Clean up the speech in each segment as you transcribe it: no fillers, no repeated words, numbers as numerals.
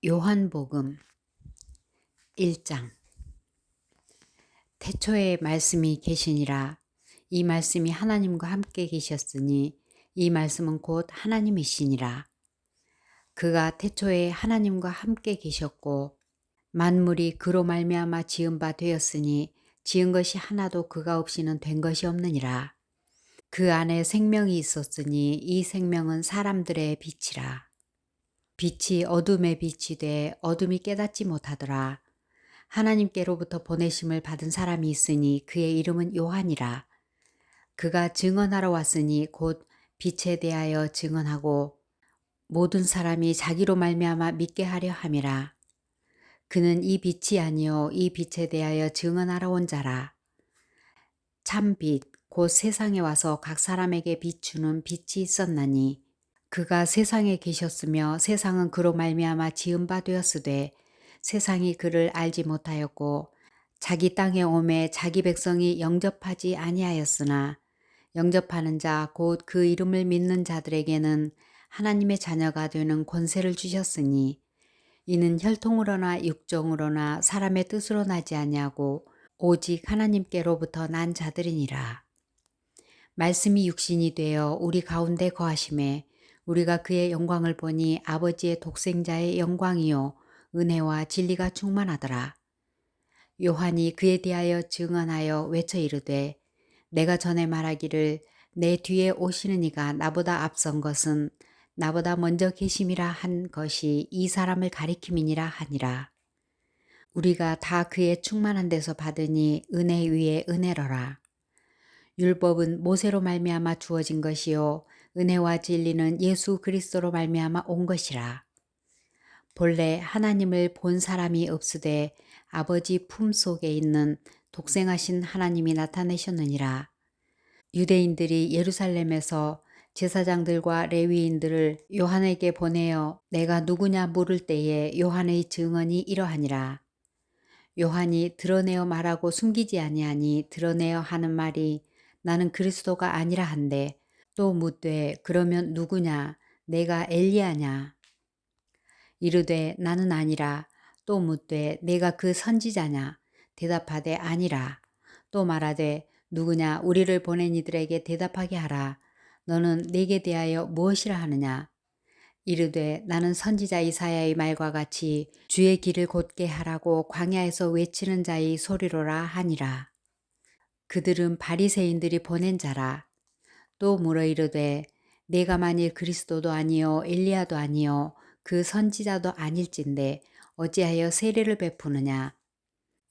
요한복음 1장. 태초에 말씀이 계시니라. 이 말씀이 하나님과 함께 계셨으니 이 말씀은 곧 하나님이시니라. 그가 태초에 하나님과 함께 계셨고 만물이 그로 말미암아 지은 바 되었으니 지은 것이 하나도 그가 없이는 된 것이 없느니라. 그 안에 생명이 있었으니 이 생명은 사람들의 빛이라. 빛이 어둠에 빛이 돼 어둠이 깨닫지 못하더라. 하나님께로부터 보내심을 받은 사람이 있으니 그의 이름은 요한이라. 그가 증언하러 왔으니 곧 빛에 대하여 증언하고 모든 사람이 자기로 말미암아 믿게 하려 함이라. 그는 이 빛이 아니요 이 빛에 대하여 증언하러 온 자라. 참 빛 곧 세상에 와서 각 사람에게 비추는 빛이 있었나니 그가 세상에 계셨으며 세상은 그로 말미암아 지은 바 되었으되 세상이 그를 알지 못하였고 자기 땅에 오매 자기 백성이 영접하지 아니하였으나 영접하는 자 곧 그 이름을 믿는 자들에게는 하나님의 자녀가 되는 권세를 주셨으니 이는 혈통으로나 육정으로나 사람의 뜻으로 나지 아니하고 오직 하나님께로부터 난 자들이니라. 말씀이 육신이 되어 우리 가운데 거하심에 우리가 그의 영광을 보니 아버지의 독생자의 영광이요 은혜와 진리가 충만하더라. 요한이 그에 대하여 증언하여 외쳐 이르되 내가 전에 말하기를 내 뒤에 오시는 이가 나보다 앞선 것은 나보다 먼저 계심이라 한 것이 이 사람을 가리킴이니라 하니라. 우리가 다 그의 충만한 데서 받으니 은혜 위에 은혜로라. 율법은 모세로 말미암아 주어진 것이요 은혜와 진리는 예수 그리스도로 말미암아 온 것이라. 본래 하나님을 본 사람이 없으되 아버지 품속에 있는 독생하신 하나님이 나타내셨느니라. 유대인들이 예루살렘에서 제사장들과 레위인들을 요한에게 보내어 내가 누구냐 물을 때에 요한의 증언이 이러하니라. 요한이 드러내어 말하고 숨기지 아니하니 드러내어 하는 말이 나는 그리스도가 아니라 한데 또 묻되 그러면 누구냐 내가 엘리야냐 이르되 나는 아니라 또 묻되 내가 그 선지자냐 대답하되 아니라 또 말하되 누구냐 우리를 보낸 이들에게 대답하게 하라 너는 내게 대하여 무엇이라 하느냐 이르되 나는 선지자 이사야의 말과 같이 주의 길을 곧게 하라고 광야에서 외치는 자의 소리로라 하니라. 그들은 바리새인들이 보낸 자라. 또 물어 이르되 내가 만일 그리스도도 아니요 엘리야도 아니요 그 선지자도 아닐진데 어찌하여 세례를 베푸느냐.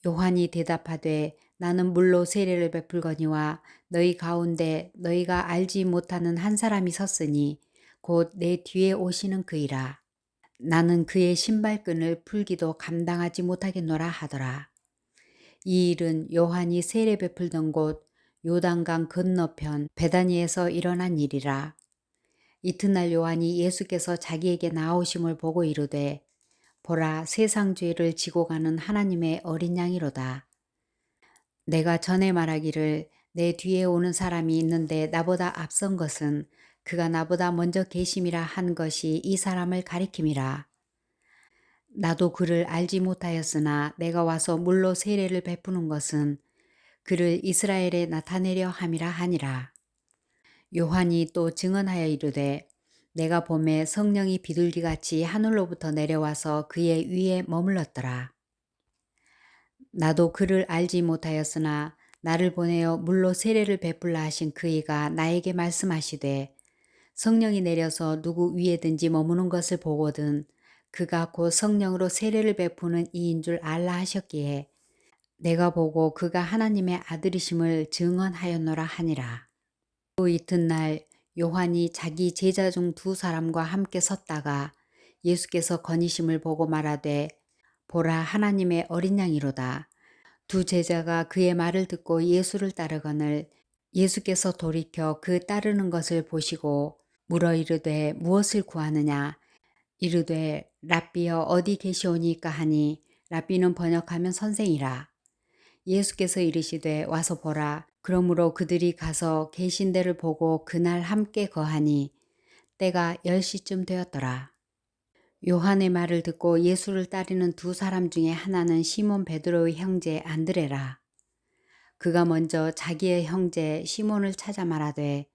요한이 대답하되 나는 물로 세례를 베풀거니와 너희 가운데 너희가 알지 못하는 한 사람이 섰으니 곧 내 뒤에 오시는 그이라. 나는 그의 신발끈을 풀기도 감당하지 못하겠노라 하더라. 이 일은 요한이 세례 베풀던 곳 요단강 건너편 베다니에서 일어난 일이라. 이튿날 요한이 예수께서 자기에게 나오심을 보고 이르되 보라 세상 죄를 지고 가는 하나님의 어린 양이로다. 내가 전에 말하기를 내 뒤에 오는 사람이 있는데 나보다 앞선 것은 그가 나보다 먼저 계심이라 한 것이 이 사람을 가리킴이라. 나도 그를 알지 못하였으나 내가 와서 물로 세례를 베푸는 것은 그를 이스라엘에 나타내려 함이라 하니라. 요한이 또 증언하여 이르되 내가 보매 성령이 비둘기같이 하늘로부터 내려와서 그의 위에 머물렀더라. 나도 그를 알지 못하였으나 나를 보내어 물로 세례를 베풀라 하신 그이가 나에게 말씀하시되 성령이 내려서 누구 위에든지 머무는 것을 보거든 그가 곧 성령으로 세례를 베푸는 이인 줄 알라 하셨기에 내가 보고 그가 하나님의 아들이심을 증언하였노라 하니라. 또 이튿날 요한이 자기 제자 중 두 사람과 함께 섰다가 예수께서 거니심을 보고 말하되 보라 하나님의 어린 양이로다. 두 제자가 그의 말을 듣고 예수를 따르거늘 예수께서 돌이켜 그 따르는 것을 보시고 물어 이르되 무엇을 구하느냐 이르되 랍비여 어디 계시오니까 하니 랍비는 번역하면 선생이라. 예수께서 이르시되 와서 보라. 그러므로 그들이 가서 계신 데를 보고 그날 함께 거하니 때가 10시쯤 되었더라. 요한의 말을 듣고 예수를 따르는 두 사람 중에 하나는 시몬 베드로의 형제 안드레라. 그가 먼저 자기의 형제 시몬을 찾아 말하되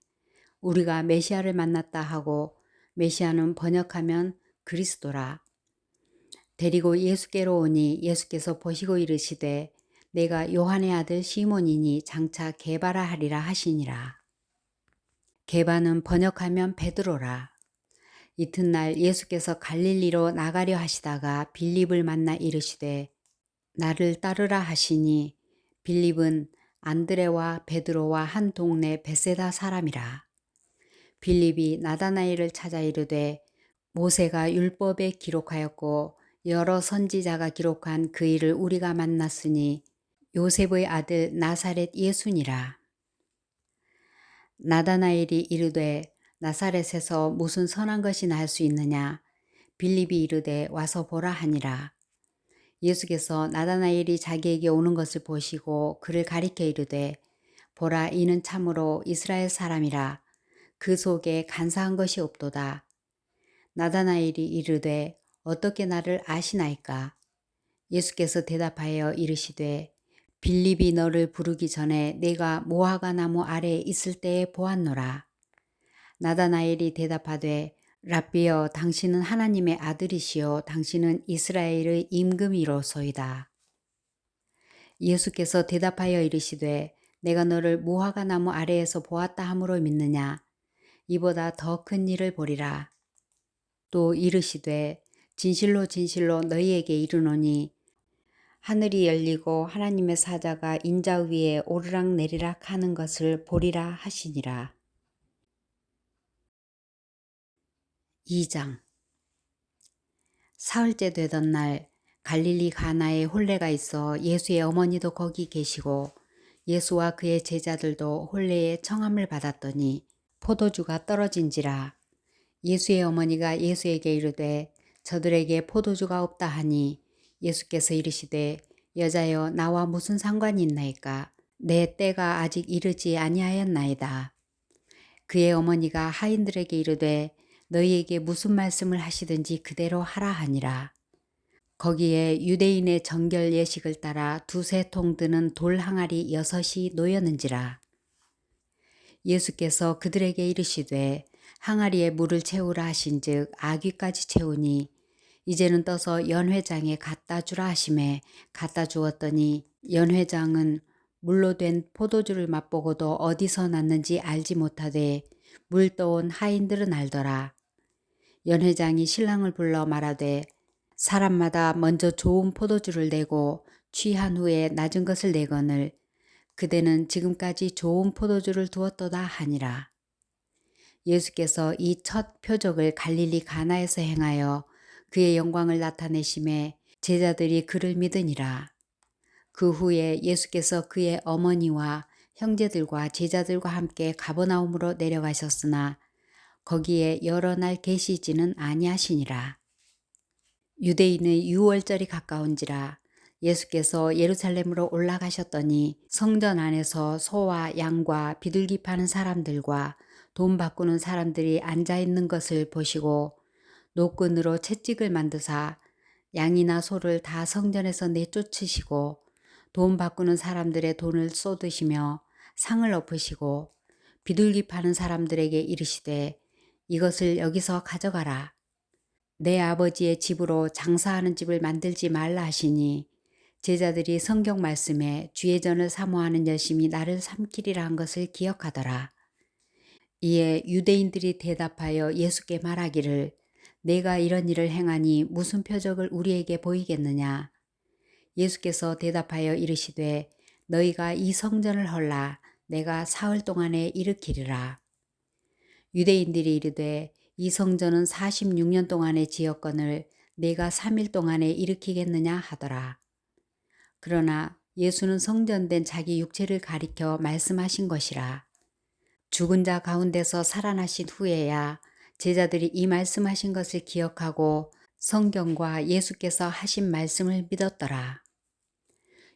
우리가 메시아를 만났다 하고, 메시아는 번역하면 그리스도라. 데리고 예수께로 오니 예수께서 보시고 이르시되 내가 요한의 아들 시몬이니 장차 게바라 하리라 하시니라. 게바는 번역하면 베드로라. 이튿날 예수께서 갈릴리로 나가려 하시다가 빌립을 만나 이르시되 나를 따르라 하시니, 빌립은 안드레와 베드로와 한 동네 베세다 사람이라. 빌립이 나다나엘을 찾아 이르되 모세가 율법에 기록하였고 여러 선지자가 기록한 그 일을 우리가 만났으니 요셉의 아들 나사렛 예수니라. 나다나엘이 이르되 나사렛에서 무슨 선한 것이 날 수 있느냐? 빌립이 이르되 와서 보라 하니라. 예수께서 나다나엘이 자기에게 오는 것을 보시고 그를 가리켜 이르되 보라, 이는 참으로 이스라엘 사람이라. 그 속에 간사한 것이 없도다. 나다나엘이 이르되 어떻게 나를 아시나이까? 예수께서 대답하여 이르시되 빌립이 너를 부르기 전에 내가 무화과 나무 아래에 있을 때에 보았노라. 나다나엘이 대답하되 랍비여, 당신은 하나님의 아들이시요 당신은 이스라엘의 임금이로소이다. 예수께서 대답하여 이르시되 내가 너를 무화과 나무 아래에서 보았다 함으로 믿느냐? 이보다 더 큰 일을 보리라. 또 이르시되 진실로 진실로 너희에게 이르노니 하늘이 열리고 하나님의 사자가 인자 위에 오르락 내리락 하는 것을 보리라 하시니라. 2장. 사흘째 되던 날 갈릴리 가나에 혼례가 있어 예수의 어머니도 거기 계시고 예수와 그의 제자들도 혼례에 청함을 받았더니 포도주가 떨어진지라. 예수의 어머니가 예수에게 이르되 저들에게 포도주가 없다 하니 예수께서 이르시되 여자여, 나와 무슨 상관이 있나이까? 내 때가 아직 이르지 아니하였나이다. 그의 어머니가 하인들에게 이르되 너희에게 무슨 말씀을 하시든지 그대로 하라 하니라. 거기에 유대인의 정결 예식을 따라 두세 통 드는 돌 항아리 6이 놓였는지라. 예수께서 그들에게 이르시되 항아리에 물을 채우라 하신즉 아귀까지 채우니 이제는 떠서 연회장에 갖다 주라 하심에 갖다 주었더니 연회장은 물로 된 포도주를 맛보고도 어디서 났는지 알지 못하되 물 떠온 하인들은 알더라. 연회장이 신랑을 불러 말하되 사람마다 먼저 좋은 포도주를 내고 취한 후에 낮은 것을 내거늘 그대는 지금까지 좋은 포도주를 두었도다 하니라. 예수께서 이 첫 표적을 갈릴리 가나에서 행하여 그의 영광을 나타내심에 제자들이 그를 믿으니라. 그 후에 예수께서 그의 어머니와 형제들과 제자들과 함께 가버나움으로 내려가셨으나 거기에 여러 날 계시지는 아니하시니라. 유대인의 유월절이 가까운지라. 예수께서 예루살렘으로 올라가셨더니 성전 안에서 소와 양과 비둘기 파는 사람들과 돈 바꾸는 사람들이 앉아 있는 것을 보시고 노끈으로 채찍을 만드사 양이나 소를 다 성전에서 내쫓으시고 돈 바꾸는 사람들의 돈을 쏟으시며 상을 엎으시고 비둘기 파는 사람들에게 이르시되 이것을 여기서 가져가라. 내 아버지의 집으로 장사하는 집을 만들지 말라 하시니 제자들이 성경 말씀에 주의 전을 사모하는 열심이 나를 삼키리라 한 것을 기억하더라. 이에 유대인들이 대답하여 예수께 말하기를 내가 이런 일을 행하니 무슨 표적을 우리에게 보이겠느냐? 예수께서 대답하여 이르시되 너희가 이 성전을 헐라 내가 사흘 동안에 일으키리라. 유대인들이 이르되 이 성전은 46년 동안에 지었거늘 내가 3일 동안에 일으키겠느냐 하더라. 그러나 예수는 성전된 자기 육체를 가리켜 말씀하신 것이라. 죽은 자 가운데서 살아나신 후에야 제자들이 이 말씀하신 것을 기억하고 성경과 예수께서 하신 말씀을 믿었더라.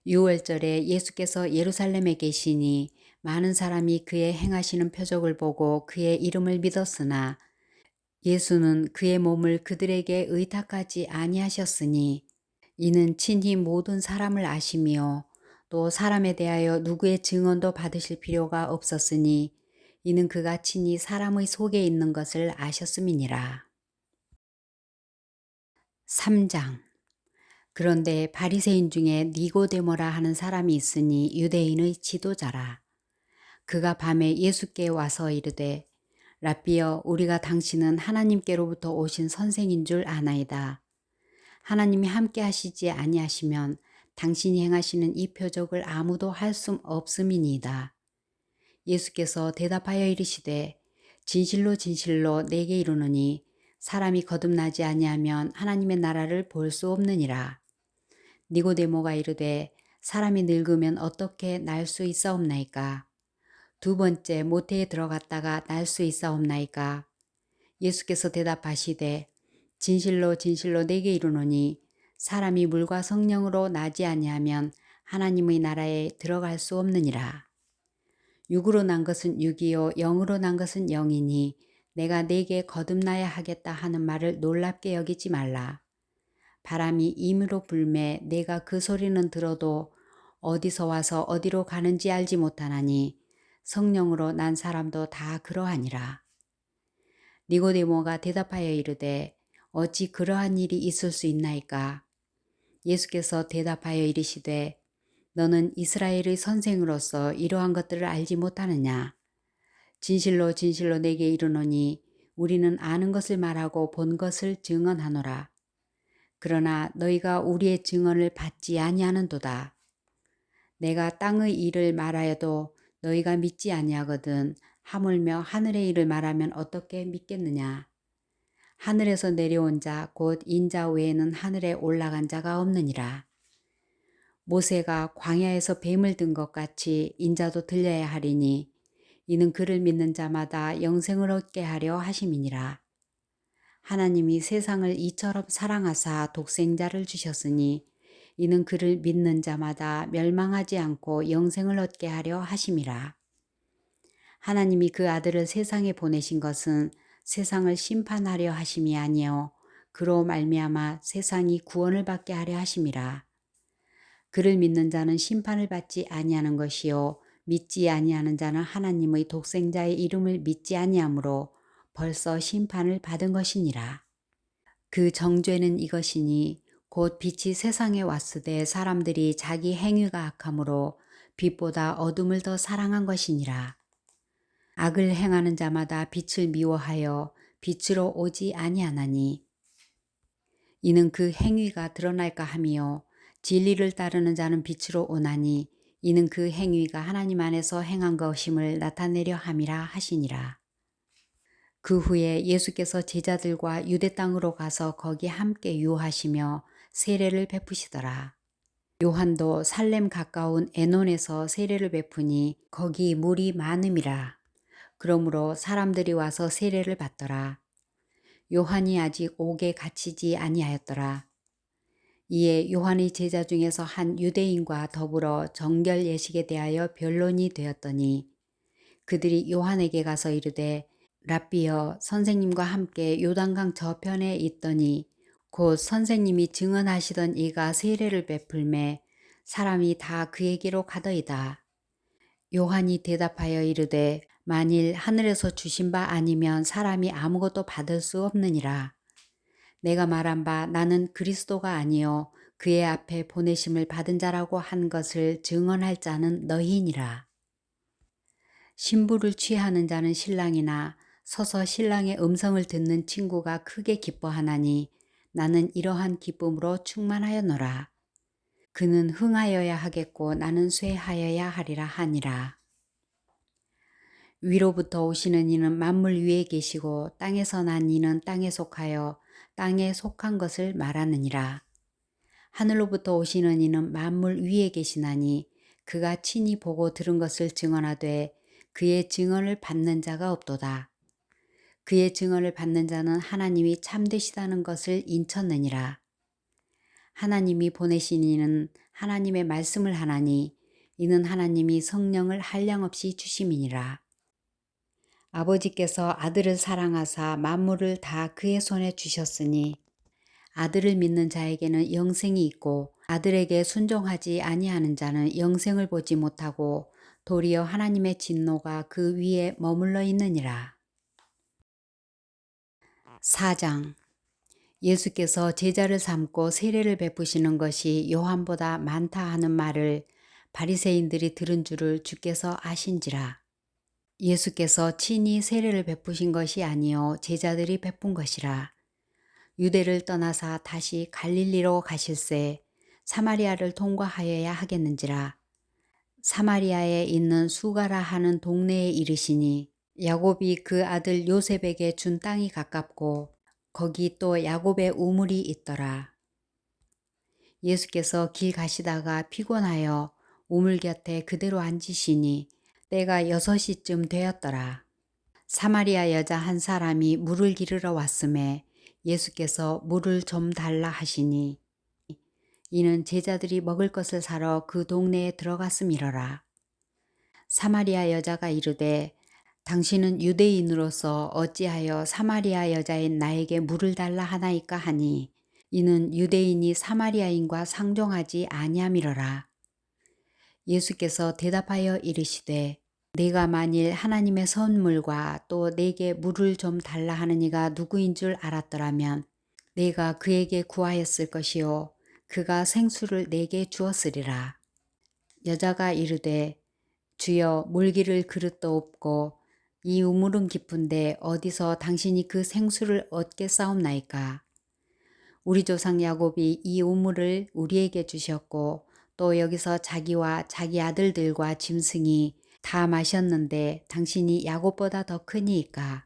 유월절에 예수께서 예루살렘에 계시니 많은 사람이 그의 행하시는 표적을 보고 그의 이름을 믿었으나 예수는 그의 몸을 그들에게 의탁하지 아니하셨으니 이는 친히 모든 사람을 아시며 또 사람에 대하여 누구의 증언도 받으실 필요가 없었으니 이는 그가 친히 사람의 속에 있는 것을 아셨음이니라. 3장. 그런데 바리새인 중에 니고데모라 하는 사람이 있으니 유대인의 지도자라. 그가 밤에 예수께 와서 이르되 랍비여, 우리가 당신은 하나님께로부터 오신 선생인 줄 아나이다. 하나님이 함께 하시지 아니하시면 당신이 행하시는 이 표적을 아무도 할 수 없음이니이다. 예수께서 대답하여 이르시되 진실로 진실로 내게 이르노니 사람이 거듭나지 아니하면 하나님의 나라를 볼 수 없느니라. 니고데모가 이르되 사람이 늙으면 어떻게 날 수 있사옵나이까? 두 번째 모태에 들어갔다가 날 수 있사옵나이까? 예수께서 대답하시되 진실로 진실로 내게 이르노니 사람이 물과 성령으로 나지 아니하면 하나님의 나라에 들어갈 수 없느니라. 육으로 난 것은 육이요 영으로 난 것은 영이니 내가 내게 거듭나야 하겠다 하는 말을 놀랍게 여기지 말라. 바람이 임으로 불매 내가 그 소리는 들어도 어디서 와서 어디로 가는지 알지 못하나니 성령으로 난 사람도 다 그러하니라. 니고데모가 대답하여 이르되 어찌 그러한 일이 있을 수 있나이까? 예수께서 대답하여 이르시되 너는 이스라엘의 선생으로서 이러한 것들을 알지 못하느냐? 진실로 진실로 내게 이르노니 우리는 아는 것을 말하고 본 것을 증언하노라. 그러나 너희가 우리의 증언을 받지 아니하는도다. 내가 땅의 일을 말하여도 너희가 믿지 아니하거든 하물며 하늘의 일을 말하면 어떻게 믿겠느냐? 하늘에서 내려온 자 곧 인자 외에는 하늘에 올라간 자가 없느니라. 모세가 광야에서 뱀을 든 것 같이 인자도 들려야 하리니 이는 그를 믿는 자마다 영생을 얻게 하려 하심이니라. 하나님이 세상을 이처럼 사랑하사 독생자를 주셨으니 이는 그를 믿는 자마다 멸망하지 않고 영생을 얻게 하려 하심이라. 하나님이 그 아들을 세상에 보내신 것은 세상을 심판하려 하심이 아니요 그로 말미암아 세상이 구원을 받게 하려 하심이라. 그를 믿는 자는 심판을 받지 아니하는 것이요 믿지 아니하는 자는 하나님의 독생자의 이름을 믿지 아니하므로 벌써 심판을 받은 것이니라. 그 정죄는 이것이니 곧 빛이 세상에 왔으되 사람들이 자기 행위가 악함으로 빛보다 어둠을 더 사랑한 것이니라. 악을 행하는 자마다 빛을 미워하여 빛으로 오지 아니하나니 이는 그 행위가 드러날까 함이요 진리를 따르는 자는 빛으로 오나니 이는 그 행위가 하나님 안에서 행한 것임을 나타내려 함이라 하시니라. 그 후에 예수께서 제자들과 유대 땅으로 가서 거기 함께 유하시며 세례를 베푸시더라. 요한도 살렘 가까운 에논에서 세례를 베푸니 거기 물이 많음이라. 그러므로 사람들이 와서 세례를 받더라. 요한이 아직 옥에 갇히지 아니하였더라. 이에 요한의 제자 중에서 한 유대인과 더불어 정결 예식에 대하여 변론이 되었더니 그들이 요한에게 가서 이르되 랍비여, 선생님과 함께 요단강 저편에 있더니 곧 선생님이 증언하시던 이가 세례를 베풀매 사람이 다 그에게로 가더이다. 요한이 대답하여 이르되 만일 하늘에서 주신 바 아니면 사람이 아무것도 받을 수 없느니라. 내가 말한 바 나는 그리스도가 아니요 그의 앞에 보내심을 받은 자라고 한 것을 증언할 자는 너희니라. 신부를 취하는 자는 신랑이나 서서 신랑의 음성을 듣는 친구가 크게 기뻐하나니 나는 이러한 기쁨으로 충만하였노라. 그는 흥하여야 하겠고 나는 쇠하여야 하리라 하니라. 위로부터 오시는 이는 만물 위에 계시고 땅에서 난 이는 땅에 속하여 땅에 속한 것을 말하느니라. 하늘로부터 오시는 이는 만물 위에 계시나니 그가 친히 보고 들은 것을 증언하되 그의 증언을 받는 자가 없도다. 그의 증언을 받는 자는 하나님이 참되시다는 것을 인쳤느니라. 하나님이 보내신 이는 하나님의 말씀을 하나니 이는 하나님이 성령을 한량없이 주심이니라. 아버지께서 아들을 사랑하사 만물을 다 그의 손에 주셨으니 아들을 믿는 자에게는 영생이 있고 아들에게 순종하지 아니하는 자는 영생을 보지 못하고 도리어 하나님의 진노가 그 위에 머물러 있느니라. 4장. 예수께서 제자를 삼고 세례를 베푸시는 것이 요한보다 많다 하는 말을 바리새인들이 들은 줄을 주께서 아신지라. 예수께서 친히 세례를 베푸신 것이 아니요 제자들이 베푼 것이라. 유대를 떠나사 다시 갈릴리로 가실새 사마리아를 통과하여야 하겠는지라. 사마리아에 있는 수가라 하는 동네에 이르시니 야곱이 그 아들 요셉에게 준 땅이 가깝고 거기 또 야곱의 우물이 있더라. 예수께서 길 가시다가 피곤하여 우물 곁에 그대로 앉으시니 때가 6시쯤 되었더라. 사마리아 여자 한 사람이 물을 기르러 왔음에 예수께서 물을 좀 달라 하시니 이는 제자들이 먹을 것을 사러 그 동네에 들어갔음이러라. 사마리아 여자가 이르되 당신은 유대인으로서 어찌하여 사마리아 여자인 나에게 물을 달라 하나이까 하니 이는 유대인이 사마리아인과 상종하지 아니함이러라. 예수께서 대답하여 이르시되 내가 만일 하나님의 선물과 또 내게 물을 좀 달라 하는 이가 누구인 줄 알았더라면 내가 그에게 구하였을 것이요 그가 생수를 내게 주었으리라. 여자가 이르되 주여 물기를 그릇도 없고 이 우물은 깊은데 어디서 당신이 그 생수를 얻겠사옵나이까. 우리 조상 야곱이 이 우물을 우리에게 주셨고 또 여기서 자기와 자기 아들들과 짐승이 다 마셨는데 당신이 야곱보다 더 크니이까.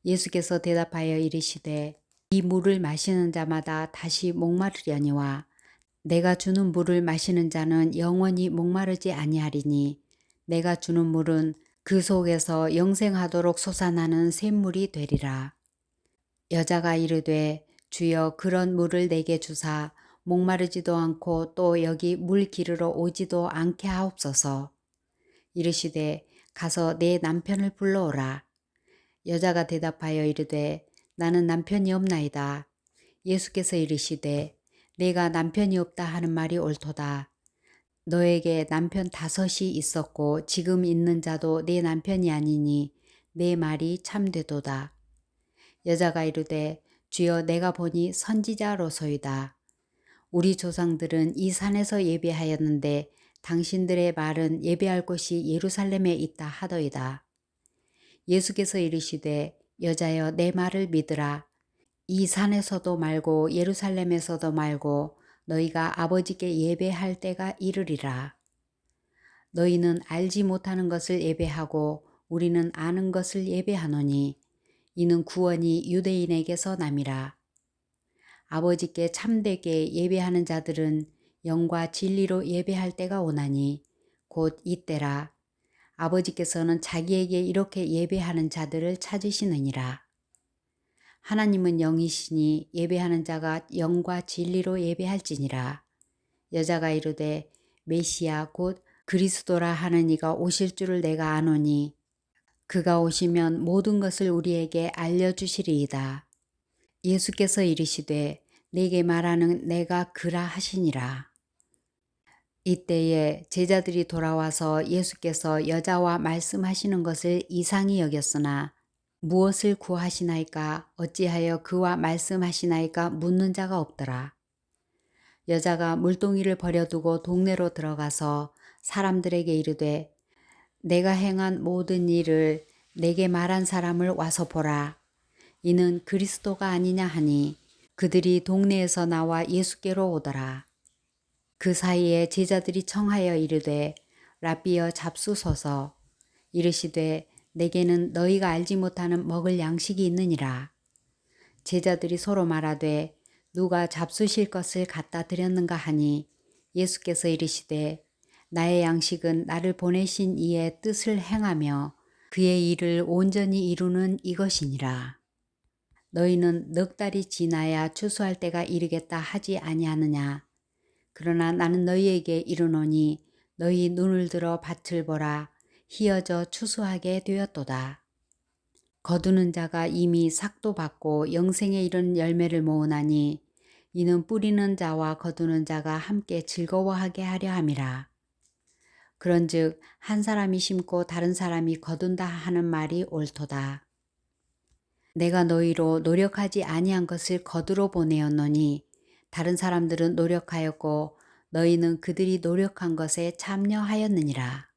예수께서 대답하여 이르시되 이 물을 마시는 자마다 다시 목마르려니와 내가 주는 물을 마시는 자는 영원히 목마르지 아니하리니 내가 주는 물은 그 속에서 영생하도록 솟아나는 샘물이 되리라. 여자가 이르되 주여 그런 물을 내게 주사 목마르지도 않고 또 여기 물 기르러 오지도 않게 하옵소서. 이르시되 가서 내 남편을 불러오라. 여자가 대답하여 이르되 나는 남편이 없나이다. 예수께서 이르시되 내가 남편이 없다 하는 말이 옳도다. 너에게 남편 5이 있었고 지금 있는 자도 내 남편이 아니니 내 말이 참되도다. 여자가 이르되 주여 내가 보니 선지자로소이다. 우리 조상들은 이 산에서 예배하였는데 당신들의 말은 예배할 곳이 예루살렘에 있다 하더이다. 예수께서 이르시되 여자여 내 말을 믿으라. 이 산에서도 말고 예루살렘에서도 말고 너희가 아버지께 예배할 때가 이르리라. 너희는 알지 못하는 것을 예배하고 우리는 아는 것을 예배하노니 이는 구원이 유대인에게서 남이라. 아버지께 참되게 예배하는 자들은 영과 진리로 예배할 때가 오나니 곧 이때라. 아버지께서는 자기에게 이렇게 예배하는 자들을 찾으시느니라. 하나님은 영이시니 예배하는 자가 영과 진리로 예배할지니라. 여자가 이르되 메시아 곧 그리스도라 하는 이가 오실 줄을 내가 아노니 그가 오시면 모든 것을 우리에게 알려주시리이다. 예수께서 이르시되 내게 말하는 내가 그라 하시니라. 이때에 제자들이 돌아와서 예수께서 여자와 말씀하시는 것을 이상히 여겼으나 무엇을 구하시나이까 어찌하여 그와 말씀하시나이까 묻는 자가 없더라. 여자가 물동이를 버려두고 동네로 들어가서 사람들에게 이르되 내가 행한 모든 일을 내게 말한 사람을 와서 보라. 이는 그리스도가 아니냐 하니 그들이 동네에서 나와 예수께로 오더라. 그 사이에 제자들이 청하여 이르되 랍비여 잡수소서. 이르시되 내게는 너희가 알지 못하는 먹을 양식이 있느니라. 제자들이 서로 말하되 누가 잡수실 것을 갖다 드렸는가 하니 예수께서 이르시되 나의 양식은 나를 보내신 이의 뜻을 행하며 그의 일을 온전히 이루는 이것이니라. 너희는 넉 달이 지나야 추수할 때가 이르겠다 하지 아니하느냐. 그러나 나는 너희에게 이르노니 너희 눈을 들어 밭을 보라. 희어져 추수하게 되었도다. 거두는 자가 이미 삭도 받고 영생에 이르는 열매를 모으나니 이는 뿌리는 자와 거두는 자가 함께 즐거워하게 하려 함이라. 그런즉 한 사람이 심고 다른 사람이 거둔다 하는 말이 옳도다. 내가 너희로 노력하지 아니한 것을 거두러 보내었노니 다른 사람들은 노력하였고 너희는 그들이 노력한 것에 참여하였느니라.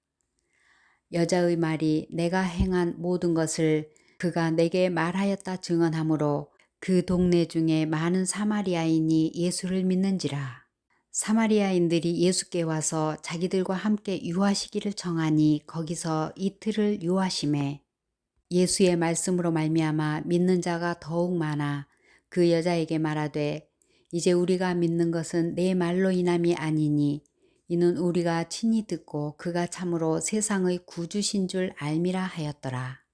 여자의 말이 내가 행한 모든 것을 그가 내게 말하였다 증언하므로 그 동네 중에 많은 사마리아인이 예수를 믿는지라. 사마리아인들이 예수께 와서 자기들과 함께 유하시기를 청하니 거기서 이틀을 유하심에 예수의 말씀으로 말미암아 믿는 자가 더욱 많아 그 여자에게 말하되 이제 우리가 믿는 것은 내 말로 인함이 아니니 이는 우리가 친히 듣고 그가 참으로 세상의 구주신 줄 알미라 하였더라.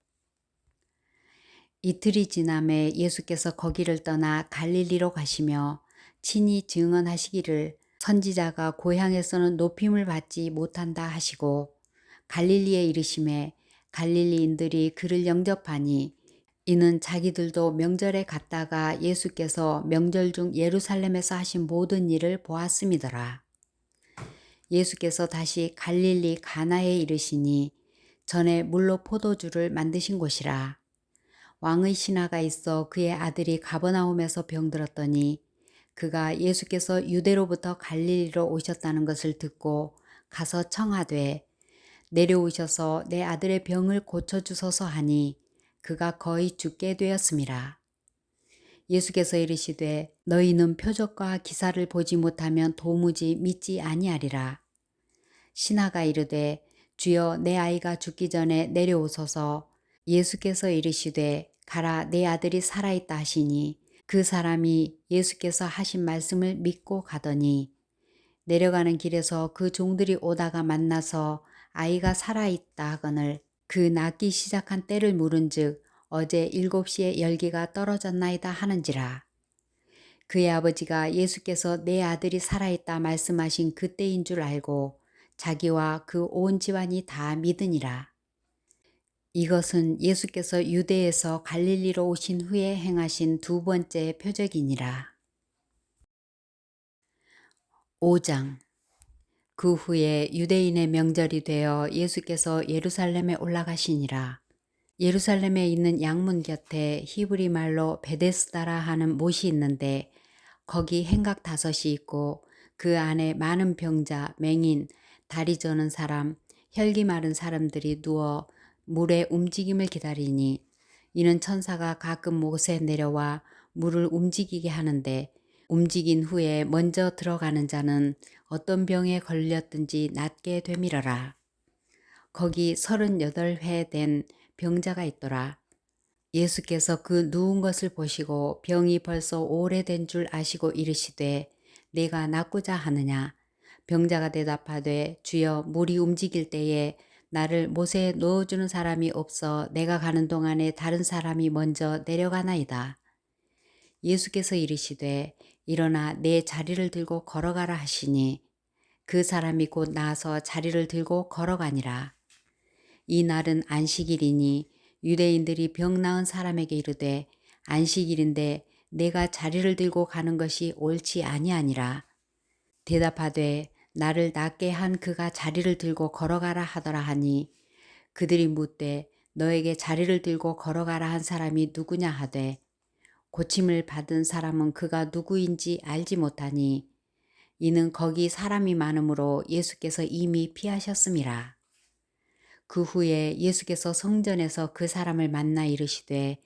이틀이 지남에 예수께서 거기를 떠나 갈릴리로 가시며 친히 증언하시기를 선지자가 고향에서는 높임을 받지 못한다 하시고 갈릴리에 이르심에 갈릴리인들이 그를 영접하니 이는 자기들도 명절에 갔다가 예수께서 명절 중 예루살렘에서 하신 모든 일을 보았음이더라. 예수께서 다시 갈릴리 가나에 이르시니 전에 물로 포도주를 만드신 곳이라. 왕의 신하가 있어 그의 아들이 가버나움에서 병들었더니 그가 예수께서 유대로부터 갈릴리로 오셨다는 것을 듣고 가서 청하되 내려오셔서 내 아들의 병을 고쳐주소서 하니 그가 거의 죽게 되었음이라. 예수께서 이르시되 너희는 표적과 기사를 보지 못하면 도무지 믿지 아니하리라. 신하가 이르되 주여 내 아이가 죽기 전에 내려오소서. 예수께서 이르시되 가라 내 아들이 살아있다 하시니 그 사람이 예수께서 하신 말씀을 믿고 가더니 내려가는 길에서 그 종들이 오다가 만나서 아이가 살아있다 하거늘 그 낫기 시작한 때를 물은즉 어제 7시에 열기가 떨어졌나이다 하는지라. 그의 아버지가 예수께서 내 아들이 살아있다 말씀하신 그때인 줄 알고 자기와 그 온 집안이 다 믿으니라. 이것은 예수께서 유대에서 갈릴리로 오신 후에 행하신 두 번째 표적이니라. 5장. 그 후에 유대인의 명절이 되어 예수께서 예루살렘에 올라가시니라. 예루살렘에 있는 양문 곁에 히브리 말로 베데스다라 하는 못이 있는데 거기 행각 5이 있고 그 안에 많은 병자, 맹인, 다리 저는 사람, 혈기 마른 사람들이 누워 물의 움직임을 기다리니 이는 천사가 가끔 못에 내려와 물을 움직이게 하는데 움직인 후에 먼저 들어가는 자는 어떤 병에 걸렸든지 낫게 되밀어라. 거기 38회 된 병자가 있더라. 예수께서 그 누운 것을 보시고 병이 벌써 오래된 줄 아시고 이르시되 내가 낫고자 하느냐. 병자가 대답하되 주여 물이 움직일 때에 나를 못에 넣어주는 사람이 없어 내가 가는 동안에 다른 사람이 먼저 내려가나이다. 예수께서 이르시되 일어나 내 자리를 들고 걸어가라 하시니 그 사람이 곧 나아서 자리를 들고 걸어가니라. 이 날은 안식일이니 유대인들이 병 나은 사람에게 이르되 안식일인데 내가 자리를 들고 가는 것이 옳지 아니하니라. 대답하되 나를 낫게 한 그가 자리를 들고 걸어가라 하더라 하니 그들이 묻되 너에게 자리를 들고 걸어가라 한 사람이 누구냐 하되 고침을 받은 사람은 그가 누구인지 알지 못하니 이는 거기 사람이 많으므로 예수께서 이미 피하셨음이라. 그 후에 예수께서 성전에서 그 사람을 만나 이르시되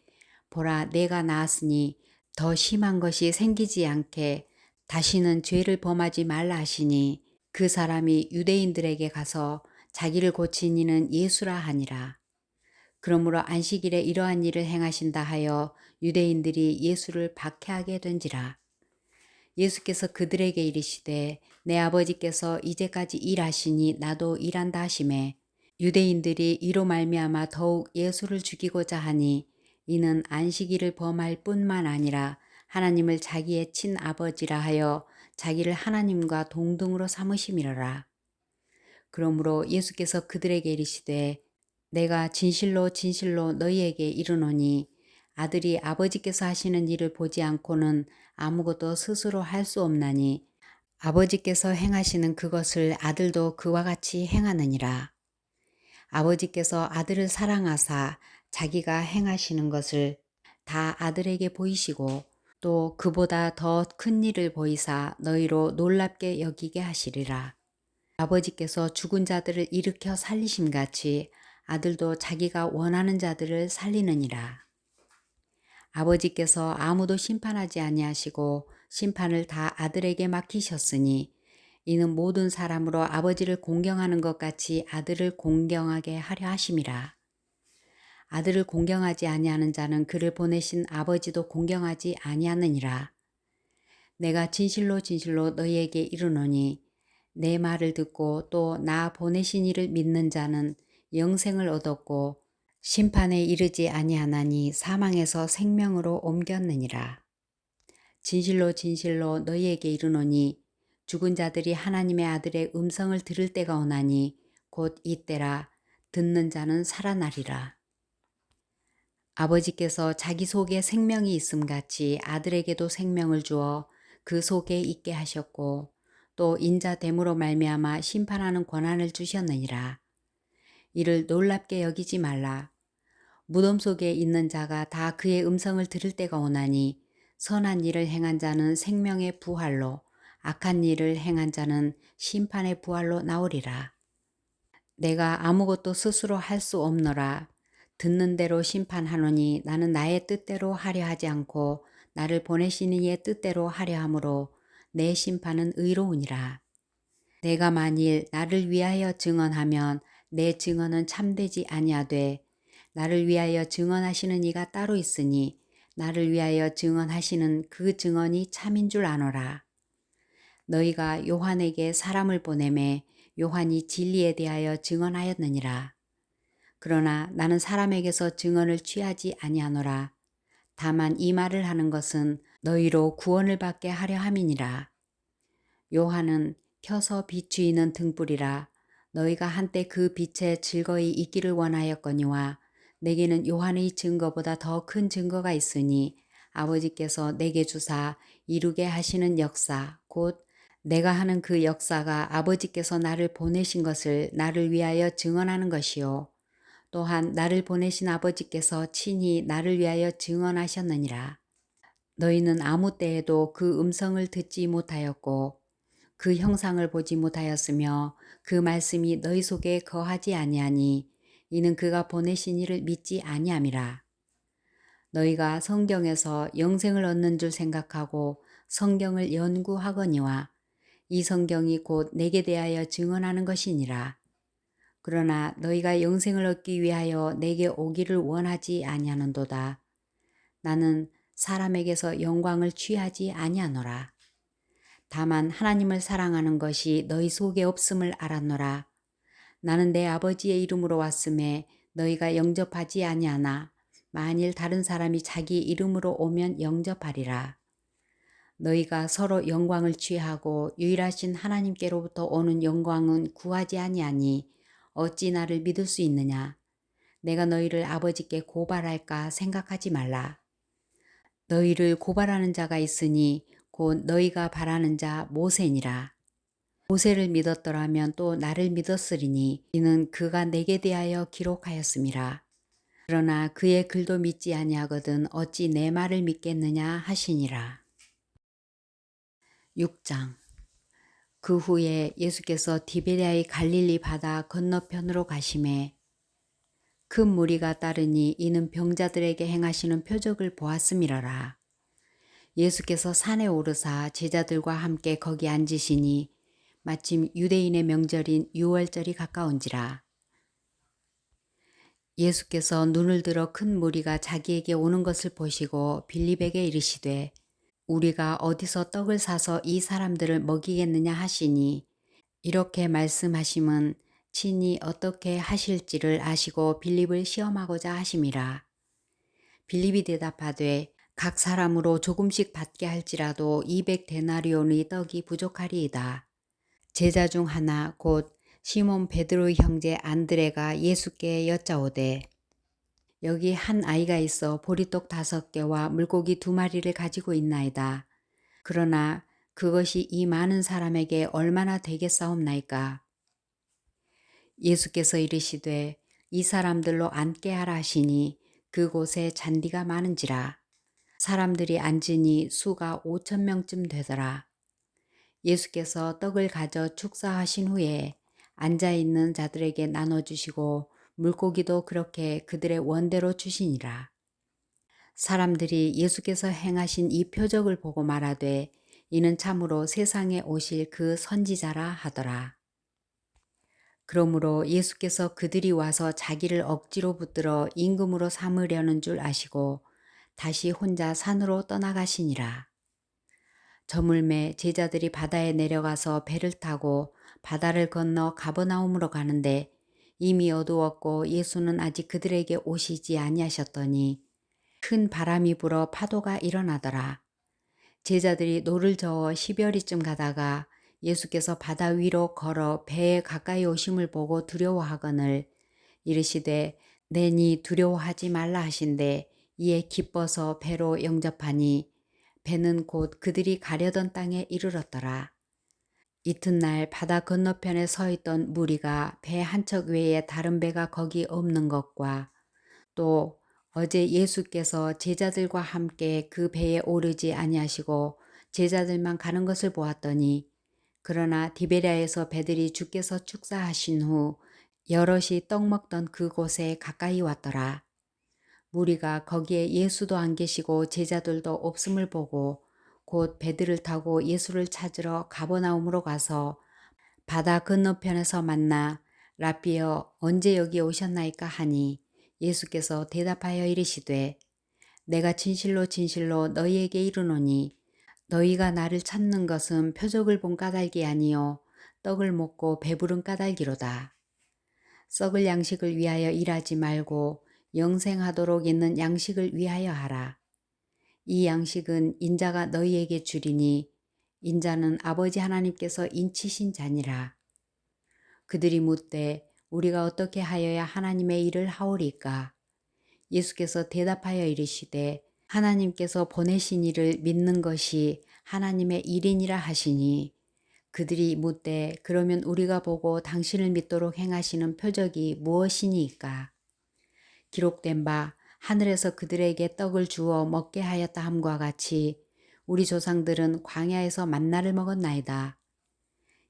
보라 내가 나았으니 더 심한 것이 생기지 않게 다시는 죄를 범하지 말라 하시니 그 사람이 유대인들에게 가서 자기를 고친 이는 예수라 하니라. 그러므로 안식일에 이러한 일을 행하신다 하여 유대인들이 예수를 박해하게 된지라. 예수께서 그들에게 이르시되 내 아버지께서 이제까지 일하시니 나도 일한다 하시매 유대인들이 이로 말미암아 더욱 예수를 죽이고자 하니 이는 안식일을 범할 뿐만 아니라 하나님을 자기의 친아버지라 하여 자기를 하나님과 동등으로 삼으심이로라. 그러므로 예수께서 그들에게 이르시되 내가 진실로 진실로 너희에게 이르노니 아들이 아버지께서 하시는 일을 보지 않고는 아무것도 스스로 할 수 없나니 아버지께서 행하시는 그것을 아들도 그와 같이 행하느니라. 아버지께서 아들을 사랑하사 자기가 행하시는 것을 다 아들에게 보이시고 또 그보다 더 큰 일을 보이사 너희로 놀랍게 여기게 하시리라. 아버지께서 죽은 자들을 일으켜 살리심같이 아들도 자기가 원하는 자들을 살리느니라. 아버지께서 아무도 심판하지 아니하시고 심판을 다 아들에게 맡기셨으니 이는 모든 사람으로 아버지를 공경하는 것 같이 아들을 공경하게 하려 하심이라. 아들을 공경하지 아니하는 자는 그를 보내신 아버지도 공경하지 아니하느니라. 내가 진실로 진실로 너희에게 이르노니 내 말을 듣고 또 나 보내신 이를 믿는 자는 영생을 얻었고 심판에 이르지 아니하나니 사망에서 생명으로 옮겼느니라. 진실로 진실로 너희에게 이르노니 죽은 자들이 하나님의 아들의 음성을 들을 때가 오나니 곧 이때라. 듣는 자는 살아나리라. 아버지께서 자기 속에 생명이 있음같이 아들에게도 생명을 주어 그 속에 있게 하셨고 또 인자됨으로 말미암아 심판하는 권한을 주셨느니라. 이를 놀랍게 여기지 말라. 무덤 속에 있는 자가 다 그의 음성을 들을 때가 오나니 선한 일을 행한 자는 생명의 부활로 악한 일을 행한 자는 심판의 부활로 나오리라. 내가 아무것도 스스로 할 수 없노라. 듣는 대로 심판하노니 나는 나의 뜻대로 하려 하지 않고 나를 보내신 이의 뜻대로 하려 함으로 내 심판은 의로우니라. 내가 만일 나를 위하여 증언하면 내 증언은 참되지 아니하되 나를 위하여 증언하시는 이가 따로 있으니 나를 위하여 증언하시는 그 증언이 참인 줄 아노라. 너희가 요한에게 사람을 보내매 요한이 진리에 대하여 증언하였느니라. 그러나 나는 사람에게서 증언을 취하지 아니하노라. 다만 이 말을 하는 것은 너희로 구원을 받게 하려 함이니라. 요한은 켜서 비추이는 등불이라. 너희가 한때 그 빛에 즐거이 있기를 원하였거니와 내게는 요한의 증거보다 더 큰 증거가 있으니 아버지께서 내게 주사 이루게 하시는 역사 곧 내가 하는 그 역사가 아버지께서 나를 보내신 것을 나를 위하여 증언하는 것이요 또한 나를 보내신 아버지께서 친히 나를 위하여 증언하셨느니라. 너희는 아무 때에도 그 음성을 듣지 못하였고 그 형상을 보지 못하였으며 그 말씀이 너희 속에 거하지 아니하니 이는 그가 보내신 이를 믿지 아니함이라. 너희가 성경에서 영생을 얻는 줄 생각하고 성경을 연구하거니와 이 성경이 곧 내게 대하여 증언하는 것이니라. 그러나 너희가 영생을 얻기 위하여 내게 오기를 원하지 아니하는도다. 나는 사람에게서 영광을 취하지 아니하노라. 다만 하나님을 사랑하는 것이 너희 속에 없음을 알았노라. 나는 내 아버지의 이름으로 왔음에 너희가 영접하지 아니하나 만일 다른 사람이 자기 이름으로 오면 영접하리라. 너희가 서로 영광을 취하고 유일하신 하나님께로부터 오는 영광은 구하지 아니하니 어찌 나를 믿을 수 있느냐. 내가 너희를 아버지께 고발할까 생각하지 말라. 너희를 고발하는 자가 있으니 곧 너희가 바라는 자 모세니라. 모세를 믿었더라면 또 나를 믿었으리니 이는 그가 내게 대하여 기록하였음이라. 그러나 그의 글도 믿지 아니하거든 어찌 내 말을 믿겠느냐 하시니라. 6장. 그 후에 예수께서 디베랴의 갈릴리 바다 건너편으로 가심에 큰 무리가 따르니 이는 병자들에게 행하시는 표적을 보았음이러라. 예수께서 산에 오르사 제자들과 함께 거기 앉으시니 마침 유대인의 명절인 유월절이 가까운지라. 예수께서 눈을 들어 큰 무리가 자기에게 오는 것을 보시고 빌립에게 이르시되 우리가 어디서 떡을 사서 이 사람들을 먹이겠느냐 하시니 이렇게 말씀하심은 친히 어떻게 하실지를 아시고 빌립을 시험하고자 하심이라. 빌립이 대답하되 각 사람으로 조금씩 받게 할지라도 200데나리온의 떡이 부족하리이다. 제자 중 하나 곧 시몬 베드로의 형제 안드레가 예수께 여짜오되 여기 한 아이가 있어 보리떡 5개와 물고기 2마리를 가지고 있나이다. 그러나 그것이 이 많은 사람에게 얼마나 되겠사옵나이까. 예수께서 이르시되 이 사람들로 앉게 하라 하시니 그곳에 잔디가 많은지라. 사람들이 앉으니 수가 5,000명쯤 되더라. 예수께서 떡을 가져 축사하신 후에 앉아있는 자들에게 나눠주시고 물고기도 그렇게 그들의 원대로 주시니라. 사람들이 예수께서 행하신 이 표적을 보고 말하되 이는 참으로 세상에 오실 그 선지자라 하더라. 그러므로 예수께서 그들이 와서 자기를 억지로 붙들어 임금으로 삼으려는 줄 아시고 다시 혼자 산으로 떠나가시니라. 저물매 제자들이 바다에 내려가서 배를 타고 바다를 건너 가버나움으로 가는데 이미 어두웠고 예수는 아직 그들에게 오시지 아니하셨더니 큰 바람이 불어 파도가 일어나더라. 제자들이 노를 저어 10여리쯤 가다가 예수께서 바다 위로 걸어 배에 가까이 오심을 보고 두려워하거늘 이르시되 내니 두려워하지 말라 하신대 이에 기뻐서 배로 영접하니 배는 곧 그들이 가려던 땅에 이르렀더라. 이튿날 바다 건너편에 서 있던 무리가 배 한 척 외에 다른 배가 거기 없는 것과 또 어제 예수께서 제자들과 함께 그 배에 오르지 아니하시고 제자들만 가는 것을 보았더니 그러나 디베랴에서 배들이 주께서 축사하신 후 여럿이 떡 먹던 그곳에 가까이 왔더라. 무리가 거기에 예수도 안 계시고 제자들도 없음을 보고 곧 배들을 타고 예수를 찾으러 가버나움으로 가서 바다 건너편에서 만나 라삐여 언제 여기 오셨나이까 하니 예수께서 대답하여 이르시되 내가 진실로 진실로 너희에게 이르노니 너희가 나를 찾는 것은 표적을 본 까닭이 아니요 떡을 먹고 배부른 까닭이로다. 썩을 양식을 위하여 일하지 말고 영생하도록 있는 양식을 위하여 하라. 이 양식은 인자가 너희에게 주리니 인자는 아버지 하나님께서 인치신 자니라. 그들이 묻되 우리가 어떻게 하여야 하나님의 일을 하오리까? 예수께서 대답하여 이르시되 하나님께서 보내신 이를 믿는 것이 하나님의 일이니라 하시니 그들이 묻되 그러면 우리가 보고 당신을 믿도록 행하시는 표적이 무엇이니까? 기록된 바 하늘에서 그들에게 떡을 주어 먹게 하였다 함과 같이 우리 조상들은 광야에서 만나를 먹었나이다.